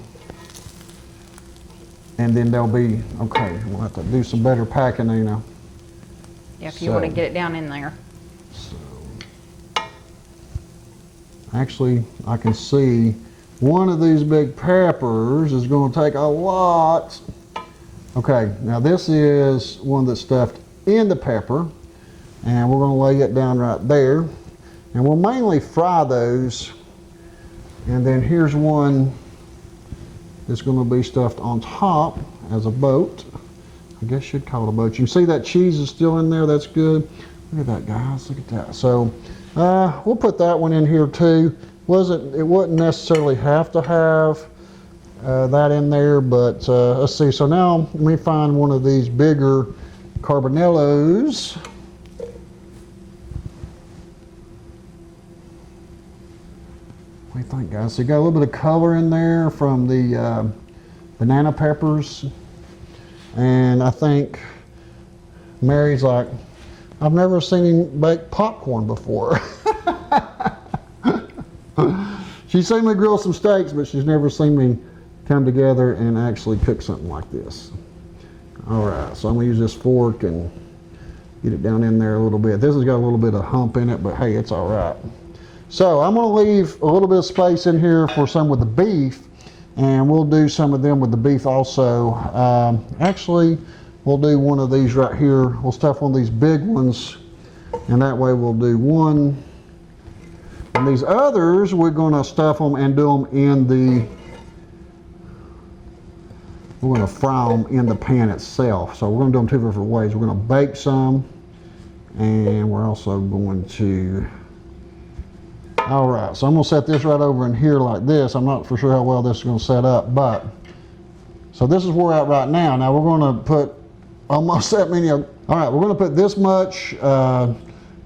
and then they'll be, okay, we'll have to do some better packing, you know. Yeah, if you want to get it down in there. So, actually, I can see one of these big peppers is going to take a lot. Okay, now this is one that's stuffed in the pepper, and we're going to lay it down right there, and we'll mainly fry those. And then here's one that's going to be stuffed on top as a boat. I guess you'd call it a boat. You can see that cheese is still in there. That's good. Look at that, guys. Look at that. So we'll put that one in here too. It wouldn't necessarily have to have that in there, but let's see. So now let me find one of these bigger carbonellos. What do you think, guys? So you got a little bit of color in there from the banana peppers. And I think Mary's like, I've never seen him bake popcorn before. She's seen me grill some steaks, but she's never seen me come together and actually cook something like this. All right, so I'm gonna use this fork and get it down in there a little bit. This has got a little bit of hump in it, but hey, it's all right. So I'm gonna leave a little bit of space in here for some with the beef, and we'll do some of them with the beef also. Actually, we'll do one of these right here. We'll stuff one of these big ones, and that way we'll do one. And these others, we're gonna stuff them and do them in the, we're gonna fry them in the pan itself. So we're gonna do them two different ways. We're gonna bake some, and we're also going to, all right, so I'm gonna set this right over in here like this. I'm not for sure how well this is gonna set up, but, so this is where we're at right now. Now we're gonna put almost that many, all right, we're gonna put this much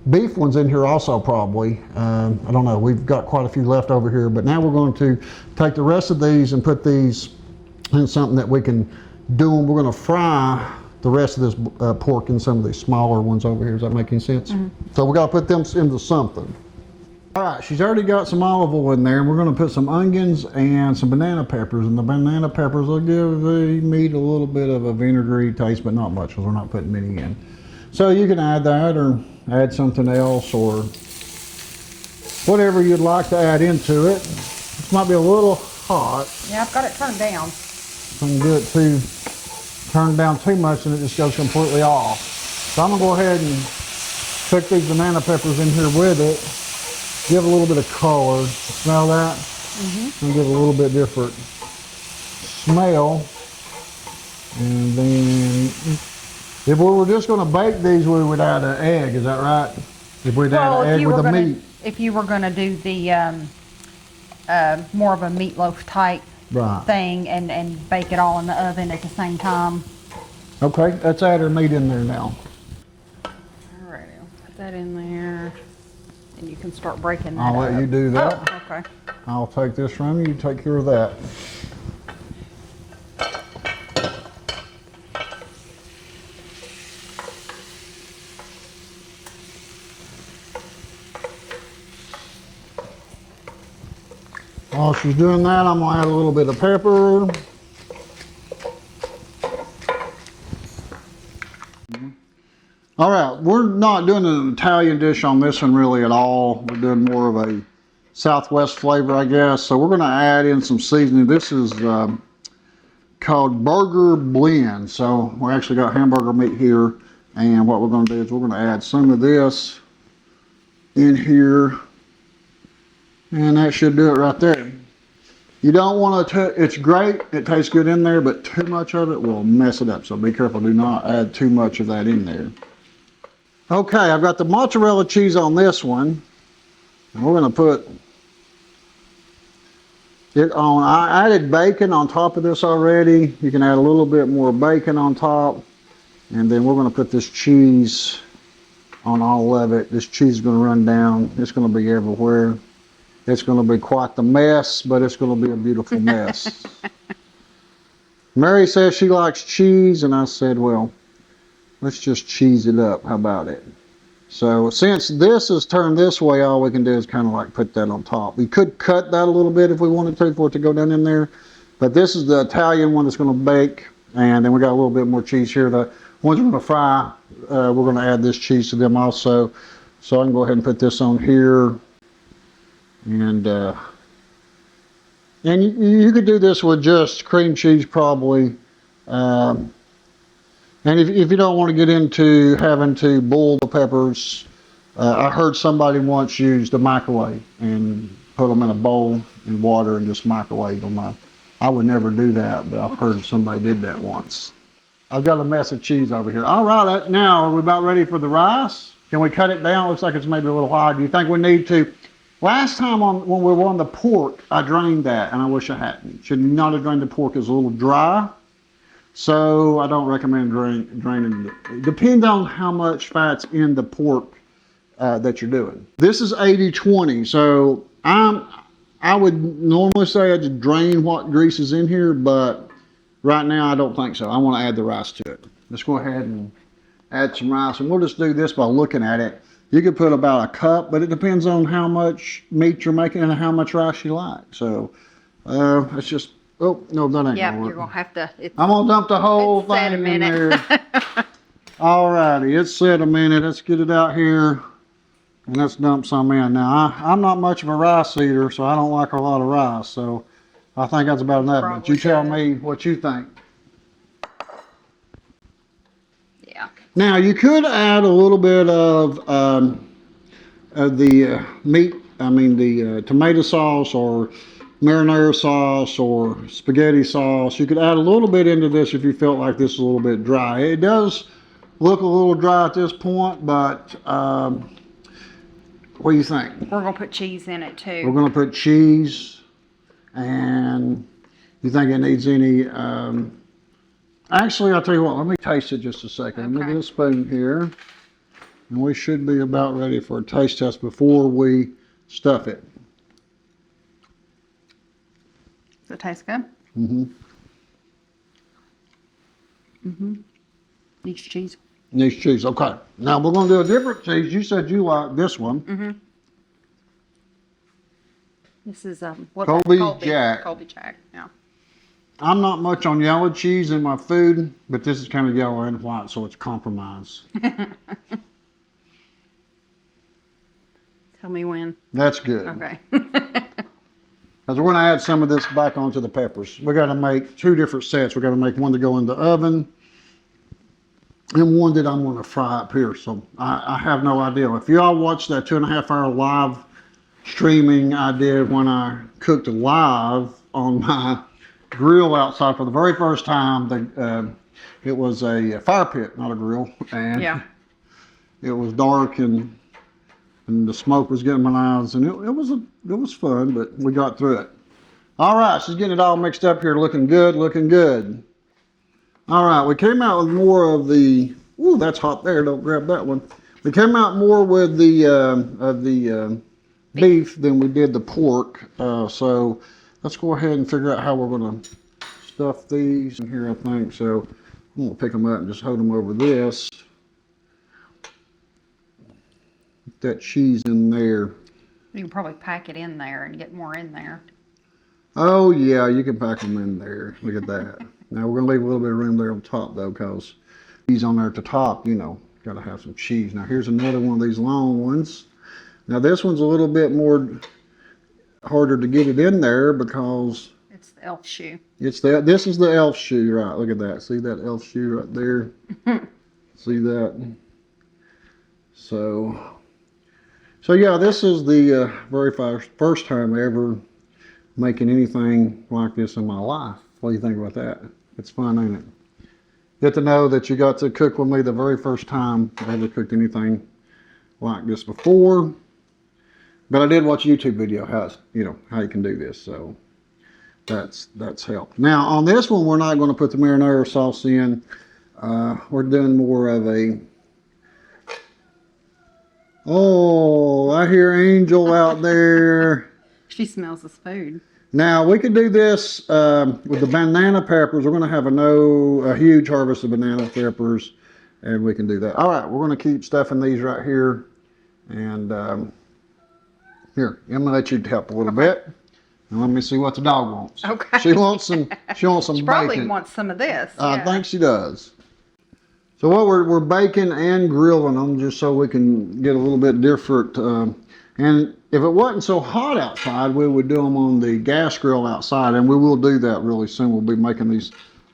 beef ones in here also probably. I don't know, we've got quite a few left over here, but now we're going to take the rest of these and put these in something that we can do them. We're gonna fry the rest of this pork in some of these smaller ones over here. Does that make any sense? Mm-hmm. So we gotta put them into something. All right, she's already got some olive oil in there, and we're gonna put some onions and some banana peppers, and the banana peppers will give the meat a little bit of a vinegary taste, but not much because we're not putting many in. So you can add that or add something else or whatever you'd like to add into it. This might be a little hot. Yeah, I've got it turned down. Don't do it turned down too much and it just goes completely off. So I'm gonna go ahead and cook these banana peppers in here with it. Give a little bit of color. Smell that? Mm-hmm. And give a little bit different smell. And then if we were just going to bake these, we would add an egg. Is that right? If we'd add an egg with the meat. If you were going to do the more of a meatloaf type thing and bake it all in the oven at the same time. Okay, let's add our meat in there now. All right, I'll put that in there. And you can start breaking that I'll let you do that. Oh, okay. I'll take this from you. You take care of that. While she's doing that, I'm gonna add a little bit of pepper. All we're not doing an Italian dish on this one really at all. We're doing more of a Southwest flavor, I guess. So we're going to add in some seasoning. This is called Burger Blend. So we actually got hamburger meat here. And what we're going to do is we're going to add some of this in here. And that should do it right there. You don't want to, it's great, it tastes good in there, but too much of it will mess it up. So be careful, do not add too much of that in there. Okay, I've got the mozzarella cheese on this one. And we're going to put it on. I added bacon on top of this already. You can add a little bit more bacon on top. And then we're going to put this cheese on all of it. This cheese is going to run down. It's going to be everywhere. It's going to be quite the mess, but it's going to be a beautiful mess. Mary says she likes cheese, and I said, well, let's just cheese it up. How about it? So since this is turned this way, all we can do is kind of like put that on top. We could cut that a little bit if we wanted to for it to go down in there. But this is the Italian one that's going to bake. And then we got a little bit more cheese here. The ones we're going to fry, we're going to add this cheese to them also. So I can go ahead and put this on here. And you could do this with just cream cheese probably. And if you don't want to get into having to boil the peppers, I heard somebody once use the microwave and put them in a bowl in water and just microwave them. I would never do that, but I've heard somebody did that once. I've got a mess of cheese over here. All right, now are we about ready for the rice? Can we cut it down? Looks like it's maybe a little hard. Do you think we need to? Last time when we were on the pork, I drained that, and I wish I hadn't. Should not have drained the pork. It's a little dry, so I don't recommend draining it. It depends on how much fat's in the pork that you're doing. This is 80-20, so I would normally say I just drain what grease is in here, but right now I don't think so. I want to add the rice to it. Let's go ahead and add some rice, and we'll just do this by looking at it. You could put about a cup, but it depends on how much meat you're making and how much rice you like. So it's just, oh, no, that ain't Yeah, gonna work. you're going to have to. I'm going to dump the whole set a thing in minute. there. All righty, it's set a minute. Let's get it out here and let's dump some in. Now, I'm not much of a rice eater, so I don't like a lot of rice. So I think that's about enough. But you tell me what you think. Now you could add a little bit of the meat, the tomato sauce or marinara sauce or spaghetti sauce. You could add a little bit into this if you felt like this is a little bit dry. It does look a little dry at this point, but what do you think? We're going to put cheese in it too. We're going to put cheese, and you think it needs any... Actually, I'll tell you what, let me taste it just a second. Okay. Let me get a spoon here. And we should be about ready for a taste test before we stuff it. Does it taste good? Mm-hmm. Mm-hmm. Needs cheese. Needs cheese, okay. Now we're going to do a different cheese. You said you like this one. Mm-hmm. This is Colby Jack. Colby Jack, yeah. I'm not much on yellow cheese in my food, but this is kind of yellow and white, so it's compromise. Tell me when. That's good. Okay. Because we're going to add some of this back onto the peppers. We got to make two different sets. We got to make one to go in the oven, and one that I'm going to fry up here. So I have no idea. If y'all watched that 2.5-hour live streaming I did when I cooked live on my grill outside for the very first time, it was a fire pit, not a grill, and yeah, it was dark and the smoke was getting my eyes, and it was fun, but we got through it. All right, she's getting it all mixed up here, looking good, looking good. All right, we came out with more of the, ooh, that's hot there, don't grab that one. We came out more with the beef than we did the pork, so let's go ahead and figure out how we're going to stuff these in here, I think. So I'm going to pick them up and just hold them over this. Put that cheese in there. You can probably pack it in there and get more in there. Oh, yeah, you can pack them in there. Look at that. Now we're going to leave a little bit of room there on top, though, because cheese on there at the top, you know, Gotta have some cheese. Now here's another one of these long ones. Now this one's a little bit more harder to get it in there because It's the elf shoe. This is the elf shoe, right? Look at that. See that elf shoe right there? See that? So yeah, this is the very first time ever making anything like this in my life. What do you think about that? It's fun, ain't it? Get to know that you got to cook with me the very first time I ever cooked anything like this before. But I did watch a YouTube video how you can do this, so that's helped. Now on this one, we're not going to put the marinara sauce in. We're doing more of a. Oh, I hear Angel out there. She smells this food. Now we could do this with the banana peppers. We're going to have a huge harvest of banana peppers, and we can do that. All right, we're going to keep stuffing these right here, and here, I'm going to let you help a little bit, and let me see what the dog wants. Okay. She wants some She probably bacon. wants some of this. I Yeah. think she does. So what we're baking and grilling them just so we can get a little bit different. And if it wasn't so hot outside, we would do them on the gas grill outside, and we will do that really soon. We'll be making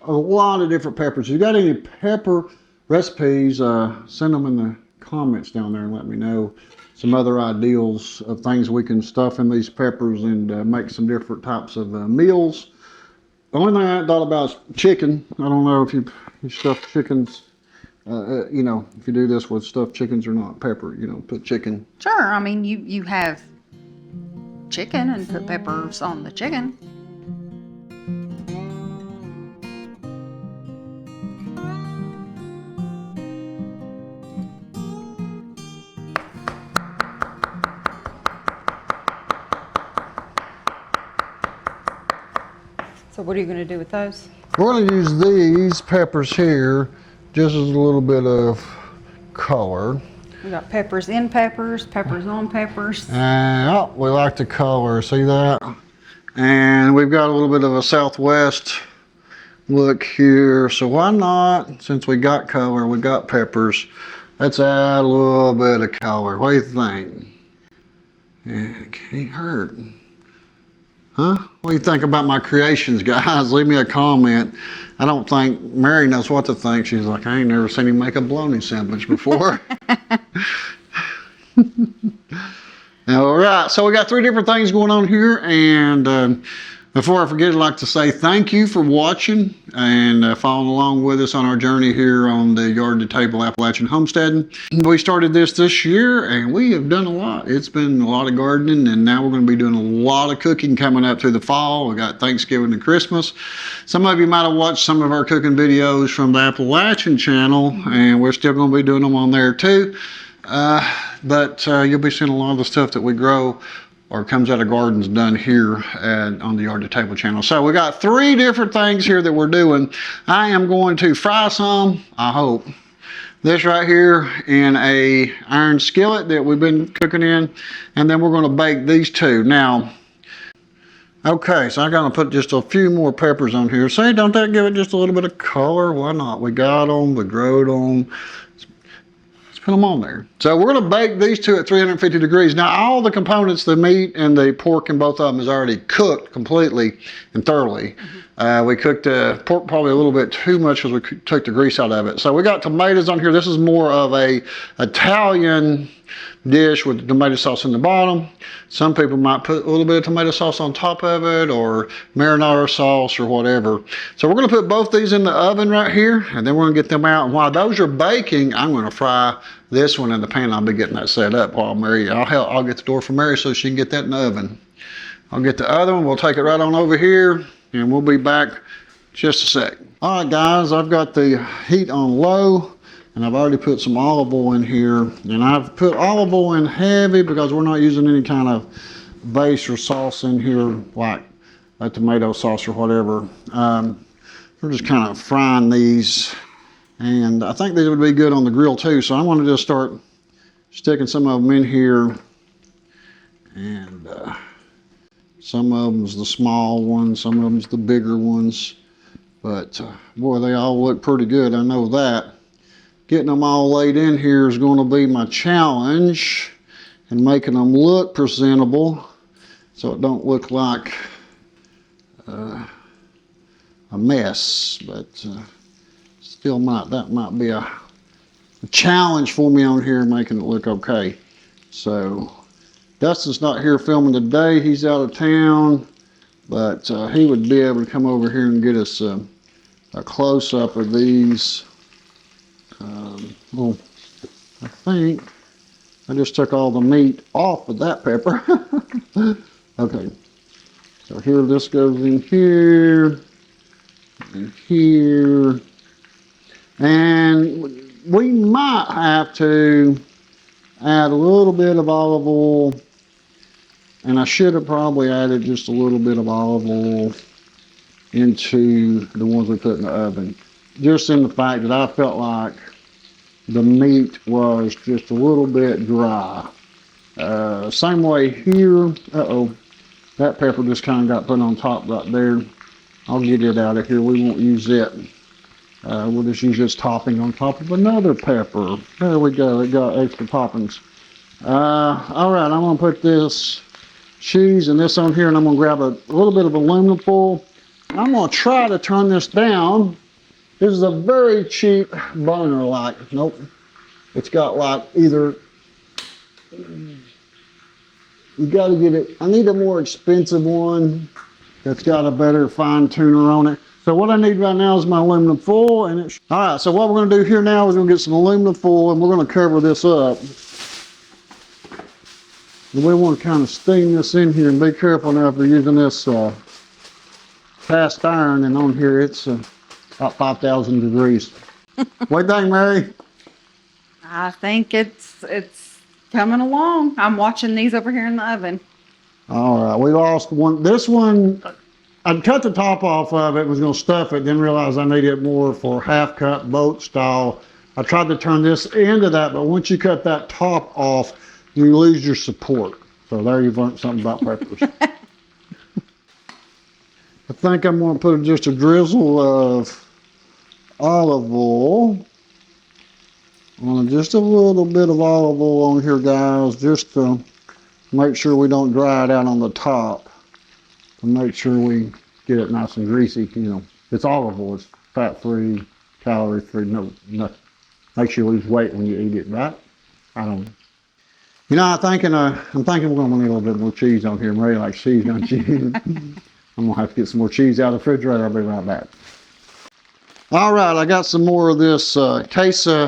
a lot of different peppers. If you got any pepper recipes, send them in the comments down there and let me know some other ideals of things we can stuff in these peppers and make some different types of meals. The only thing I thought about is chicken. I don't know if you stuff chickens. If you do this with stuffed chickens or not, pepper, put chicken. Sure. I mean, you have chicken and put peppers on the chicken. So what are you going to do with those? We're going to use these peppers here just as a little bit of color. We got peppers in peppers, peppers on peppers. And we like the color, see that? And we've got a little bit of a southwest look here, so why not, since we got color, we got peppers, let's add a little bit of color. What do you think? Yeah, it can't hurt. Huh? What do you think about my creations, guys? Leave me a comment. I don't think Mary knows what to think. She's like, I ain't never seen him make a bologna sandwich before. All right, so we got 3 different things going on here, and before I forget, I'd like to say thank you for watching and following along with us on our journey here on the Yard to Table Appalachian Homesteading. We started this year, and we have done a lot. It's been a lot of gardening, and now we're going to be doing a lot of cooking coming up through the fall. We got Thanksgiving and Christmas. Some of you might have watched some of our cooking videos from the Appalachian channel, and we're still going to be doing them on there too. But you'll be seeing a lot of the stuff that we grow or comes out of gardens done here on the Yard to Table channel. So we got 3 different things here that we're doing. I am going to fry some, I hope. This right here in a iron skillet that we've been cooking in, and then we're going to bake these 2. Now, okay, so I'm going to put just a few more peppers on here. See, don't that give it just a little bit of color? Why not? We got them, we growed them. Put them on there. So we're going to bake these 2 at 350 degrees. Now all the components, the meat and the pork in both of them is already cooked completely and thoroughly. We cooked the pork probably a little bit too much because we took the grease out of it. So we got tomatoes on here. This is more of a Italian dish with tomato sauce in the bottom. Some people might put a little bit of tomato sauce on top of it or marinara sauce or whatever. So we're going to put both these in the oven right here, and then we're going to get them out. And while those are baking, I'm going to fry this one in the pan. I'll be getting that set up while Mary, I'll get the door for Mary so she can get that in the oven. I'll get the other one. We'll take it right on over here, and we'll be back just a sec. All right, guys, I've got the heat on low. And I've already put some olive oil in here. And I've put olive oil in heavy because we're not using any kind of base or sauce in here like a tomato sauce or whatever. We're just kind of frying these. And I think these would be good on the grill too. So I'm going to just start sticking some of them in here. And some of them's the small ones, some of them's the bigger ones. But boy, they all look pretty good, I know that. getting them all laid in here is going to be my challenge, and making them look presentable so it don't look like a mess. But still that might be a challenge for me on here, making it look okay. So Dustin's not here filming today, he's out of town, but he would be able to come over here and get us a close-up of these. Well, I think I just took all the meat off of that pepper. Okay, so here, this goes in here and here, and we might have to add a little bit of olive oil, and I should have probably added just a little bit of olive oil into the ones we put in the oven, just in the fact that I felt like the meat was just a little bit dry. Same way here. That pepper just kind of got put on top right there. I'll get it out of here, we won't use it. We'll just use this topping on top of another pepper. There we go, it got extra toppings. Alright, I'm going to put this cheese and this on here, and I'm going to grab a little bit of aluminum foil. I'm going to try to turn this down. This is a very cheap burner light. Nope. It's got like either, you got to get it, I need a more expensive one that's got a better fine tuner on it. So what I need right now is my aluminum foil, and it's, all right, so what we're going to do here now is we're going to get some aluminum foil, and we're going to cover this up. And we want to kind of steam this in here, and be careful now if you're using this cast iron, and on here it's about 5,000 degrees. What do you think, Mary? I think it's coming along. I'm watching these over here in the oven. All right, we lost one. This one, I'd cut the top off of it, was going to stuff it, then realized I needed more for half cut boat style. I tried to turn this into that, but once you cut that top off, you lose your support. So there you've learned something about peppers. I think I'm going to put just a drizzle of olive oil. Just a little bit of olive oil on here, guys, just to make sure we don't dry it out on the top. To make sure we get it nice and greasy. You know, it's olive oil, it's fat-free, calorie-free, no, makes you lose weight when you eat it, right? I don't know. You know, I'm thinking we're going to need a little bit more cheese on here. Mary likes cheese, don't you? I'm going to have to get some more cheese out of the refrigerator. I'll be right back. All right, I got some more of this quesadilla,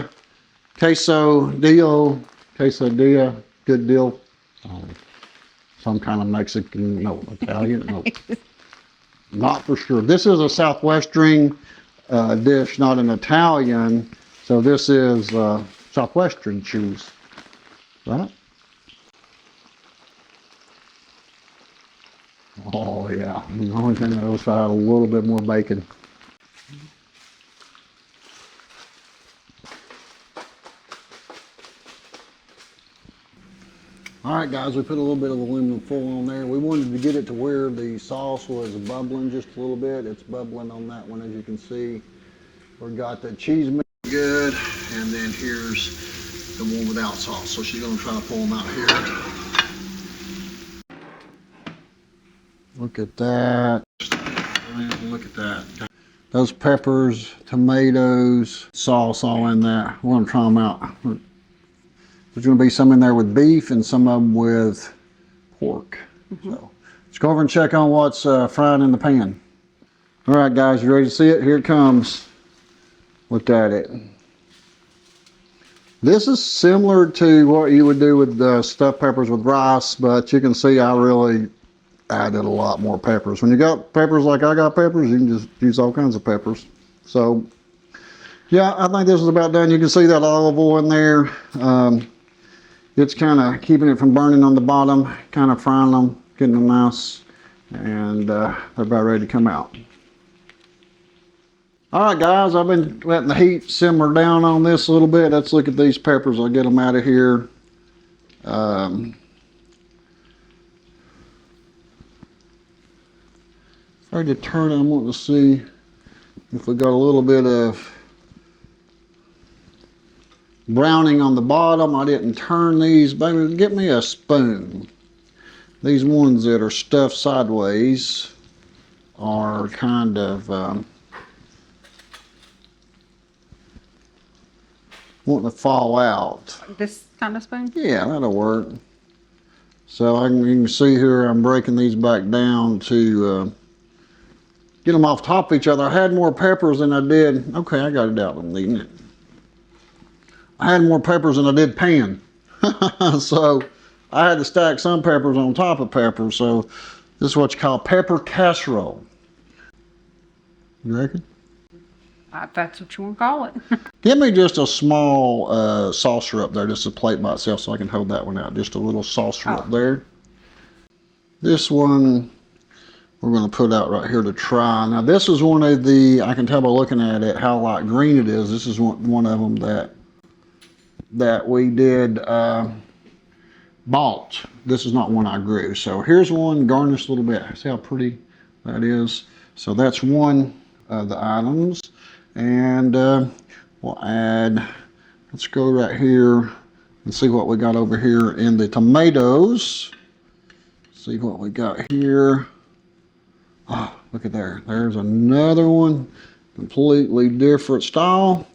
good deal. Some kind of Mexican, no, Italian, no. Not for sure. This is a Southwestern dish, not an Italian. So this is Southwestern cheese, right? Oh yeah, the only thing I wish I had a little bit more bacon. All right, guys, we put a little bit of aluminum foil on there. We wanted to get it to where the sauce was bubbling just a little bit. It's bubbling on that one, as you can see. We've got the cheese mix good, and then here's the one without sauce. So she's gonna try to pull them out here. Look at that. Look at that. Those peppers, tomatoes, sauce all in there. We're gonna try them out. There's going to be some in there with beef and some of them with pork. So let's go over and check on what's frying in the pan. All right, guys, you ready to see it? Here it comes. Look at it. This is similar to what you would do with stuffed peppers with rice, but you can see I really added a lot more peppers. When you got peppers like I got peppers, you can just use all kinds of peppers. So yeah, I think this is about done. You can see that olive oil in there. It's kind of keeping it from burning on the bottom, kind of frying them, getting them nice, and they're about ready to come out. All right, guys, I've been letting the heat simmer down on this a little bit. Let's look at these peppers. I'll get them out of here. Ready to turn it. I'm wanting to see if we got a little bit of browning on the bottom. I didn't turn these. Baby, get me a spoon. These ones that are stuffed sideways are kind of wanting to fall out. This kind of spoon? Yeah, that'll work. So you can see here I'm breaking these back down to get them off top of each other. I had more peppers than I did. Okay, I got it out. I'm eating it. I had more peppers than I did pan. So I had to stack some peppers on top of peppers. So this is what you call pepper casserole. You reckon? If that's what you want to call it. Give me just a small saucer up there, just a plate by itself so I can hold that one out. Just a little saucer up there. This one we're going to put out right here to try. Now this is one of the, I can tell by looking at it how light green it is. This is one of them that we did bought. This is not one I grew. So here's one garnished a little bit. See how pretty that is? So that's one of the items. And we'll add, let's go right here and see what we got over here in the tomatoes. See what we got here. Oh, look at there. There's another one, completely different style.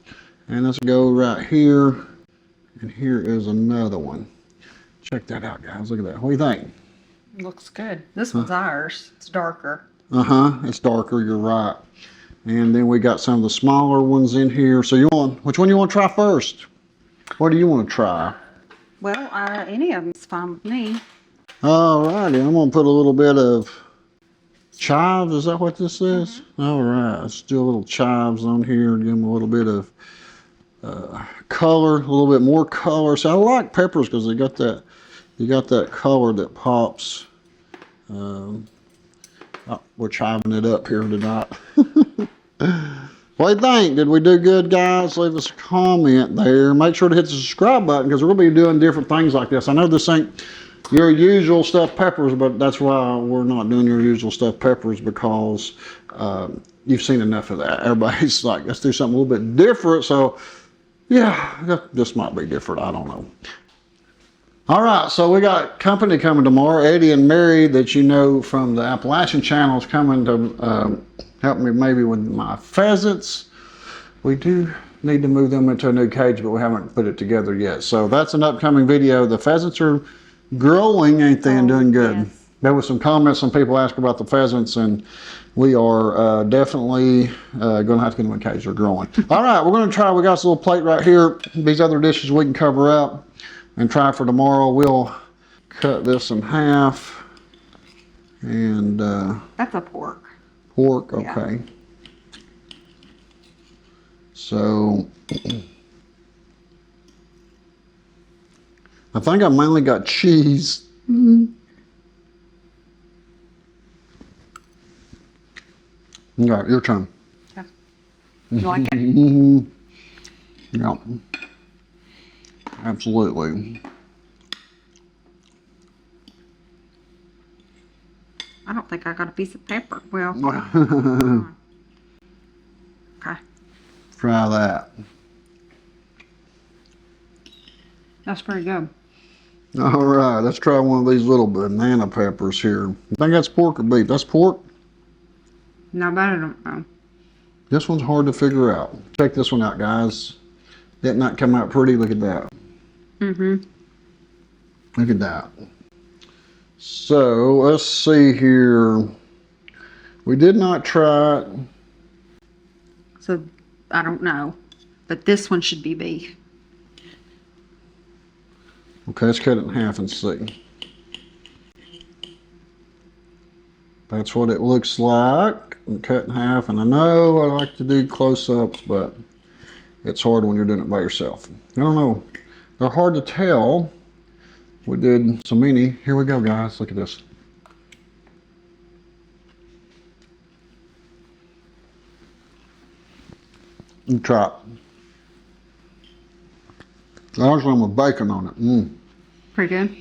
And let's go right here. And here is another one. Check that out, guys. Look at that. What do you think? Looks good. This one's ours. It's darker. It's darker. You're right. And then we got some of the smaller ones in here. So which one you want to try first? What do you want to try? Well, any of them's fine with me. All righty. I'm going to put a little bit of chives. Is that what this is? All right. Let's do a little chives on here. Give them a little bit of color, a little bit more color. So I like peppers because they got that, you got that color that pops. We're chiving it up here tonight. What do you think? Did we do good, guys? Leave us a comment there. Make sure to hit the subscribe button because we'll be doing different things like this. I know this ain't your usual stuffed peppers, but that's why we're not doing your usual stuffed peppers, because you've seen enough of that. Everybody's like, let's do something a little bit different. So yeah, this might be different. I don't know. All right, so we got company coming tomorrow. Eddie and Mary, that you know from the Appalachian channel, is coming to help me maybe with my pheasants. We do need to move them into a new cage, but we haven't put it together yet. So that's an upcoming video. The pheasants are growing, ain't they, and doing good. Yes. There was some comments, some people asked about the pheasants, and we are definitely going to have to get them in a cage. They're growing. All right, we're going to try. We got this little plate right here. These other dishes we can cover up and try for tomorrow. We'll cut this in half. And that's a pork. Pork, okay. Yeah. So I think I mainly got cheese. All right, your turn. Yeah. You like it? Yeah. Absolutely. I don't think I got a piece of pepper. Well, okay. Try that. That's pretty good. All right, let's try one of these little banana peppers here. You think that's pork or beef? That's pork? No, but I don't know. This one's hard to figure out. Check this one out, guys. Did not come out pretty? Look at that. Look at that. So let's see here. We did not try it. So I don't know, but this one should be beef. Okay, let's cut it in half and see. That's what it looks like. Cut in half, and I know I like to do close-ups, but it's hard when you're doing it by yourself. I don't know. They're hard to tell. We did so many. Here we go, guys. Look at this. You try it. There's one with bacon on it. Pretty good.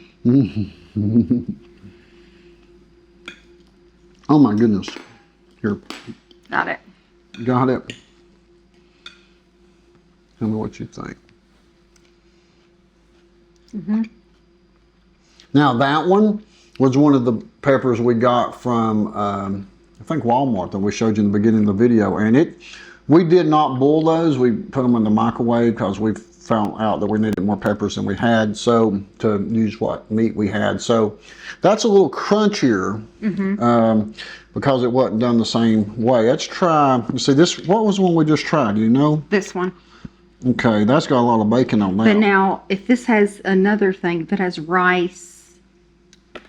Oh my goodness. Here. Got it. Got it. Tell me what you think. Now that one was one of the peppers we got from, I think Walmart that we showed you in the beginning of the video. And we did not boil those. We put them in the microwave because we found out that we needed more peppers than we had. So to use what meat we had. So that's a little crunchier because it wasn't done the same way. Let's try, you see this, what was the one we just tried? Do you know? This one. Okay, that's got a lot of bacon on that. But now, if this has another thing that has rice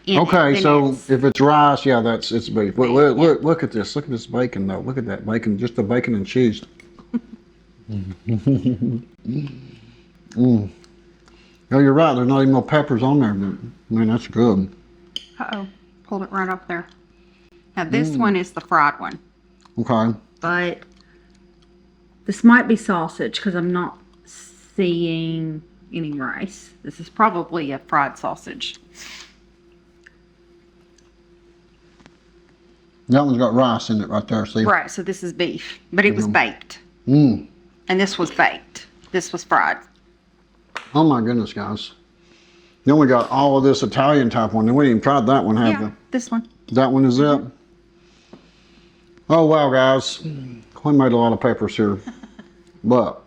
in it, Okay, then so it's- if it's rice, yeah, it's beef. Look at this. Look at this bacon, though. Look at that bacon, just the bacon and cheese. No, you're right. There's not even no peppers on there. But, man, that's good. Uh-oh, pulled it right up there. Now, this one is the fried one. Okay. But this might be sausage because I'm not seeing any rice. This is probably a fried sausage. That one's got rice in it right there, see? Right, so this is beef, but it was baked. Mm. And this was baked. This was fried. Oh, my goodness, guys. Then we got all of this Italian type one. And we didn't even tried that one, have we? This one. That one is it? Oh, wow, guys. We made a lot of peppers here. But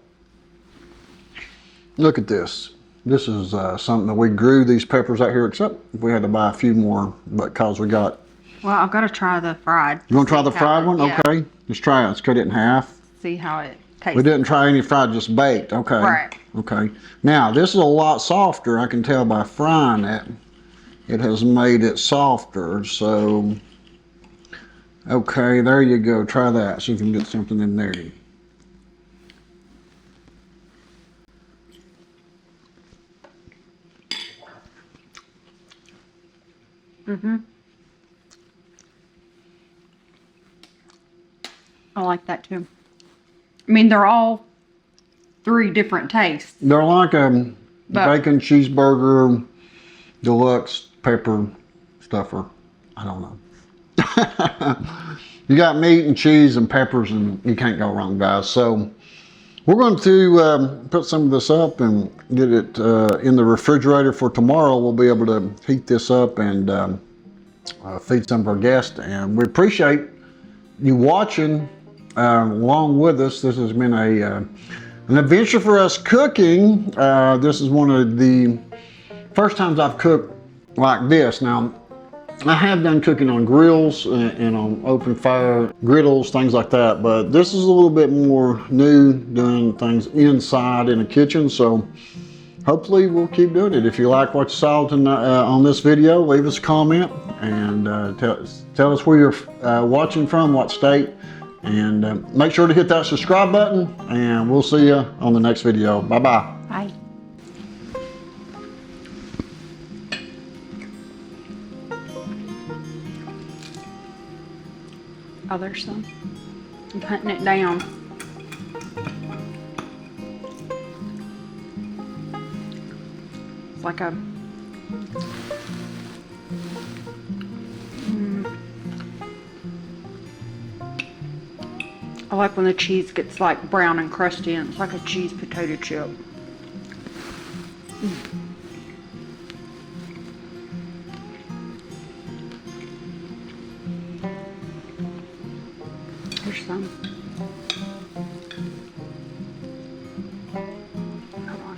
look at this. This is something that we grew these peppers out here, except we had to buy a few more because we got. Well, I've got to try the fried. You want to try the fried one? Yeah. Okay. Let's try it. Let's cut it in half. See how it tastes. We didn't try any fried, just baked. Okay. Right. Okay. Now, this is a lot softer. I can tell by frying it. It has made it softer. So, okay, there you go. Try that. See if you can get something in there. I like that too. I mean, they're all three different tastes. They're like a But- bacon cheeseburger deluxe pepper stuffer. I don't know. You got meat and cheese and peppers, and you can't go wrong, guys. So we're going to put some of this up and get it in the refrigerator for tomorrow. We'll be able to heat this up and feed some of our guests. And we appreciate you watching along with us. This has been an adventure for us cooking. This is one of the first times I've cooked like this. Now, I have done cooking on grills and on open fire griddles, things like that, but this is a little bit more new, doing things inside in a kitchen. So hopefully we'll keep doing it. If you like what you saw on this video, leave us a comment and tell us where you're watching from, what state, and make sure to hit that subscribe button, and we'll see you on the next video. Bye-bye. Bye. Oh, there's some. I'm hunting it down. It's like a... I like when the cheese gets like brown and crusty and it's like a cheese potato chip. Here's some. Hold on.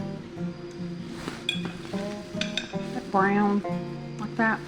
That brown, like that.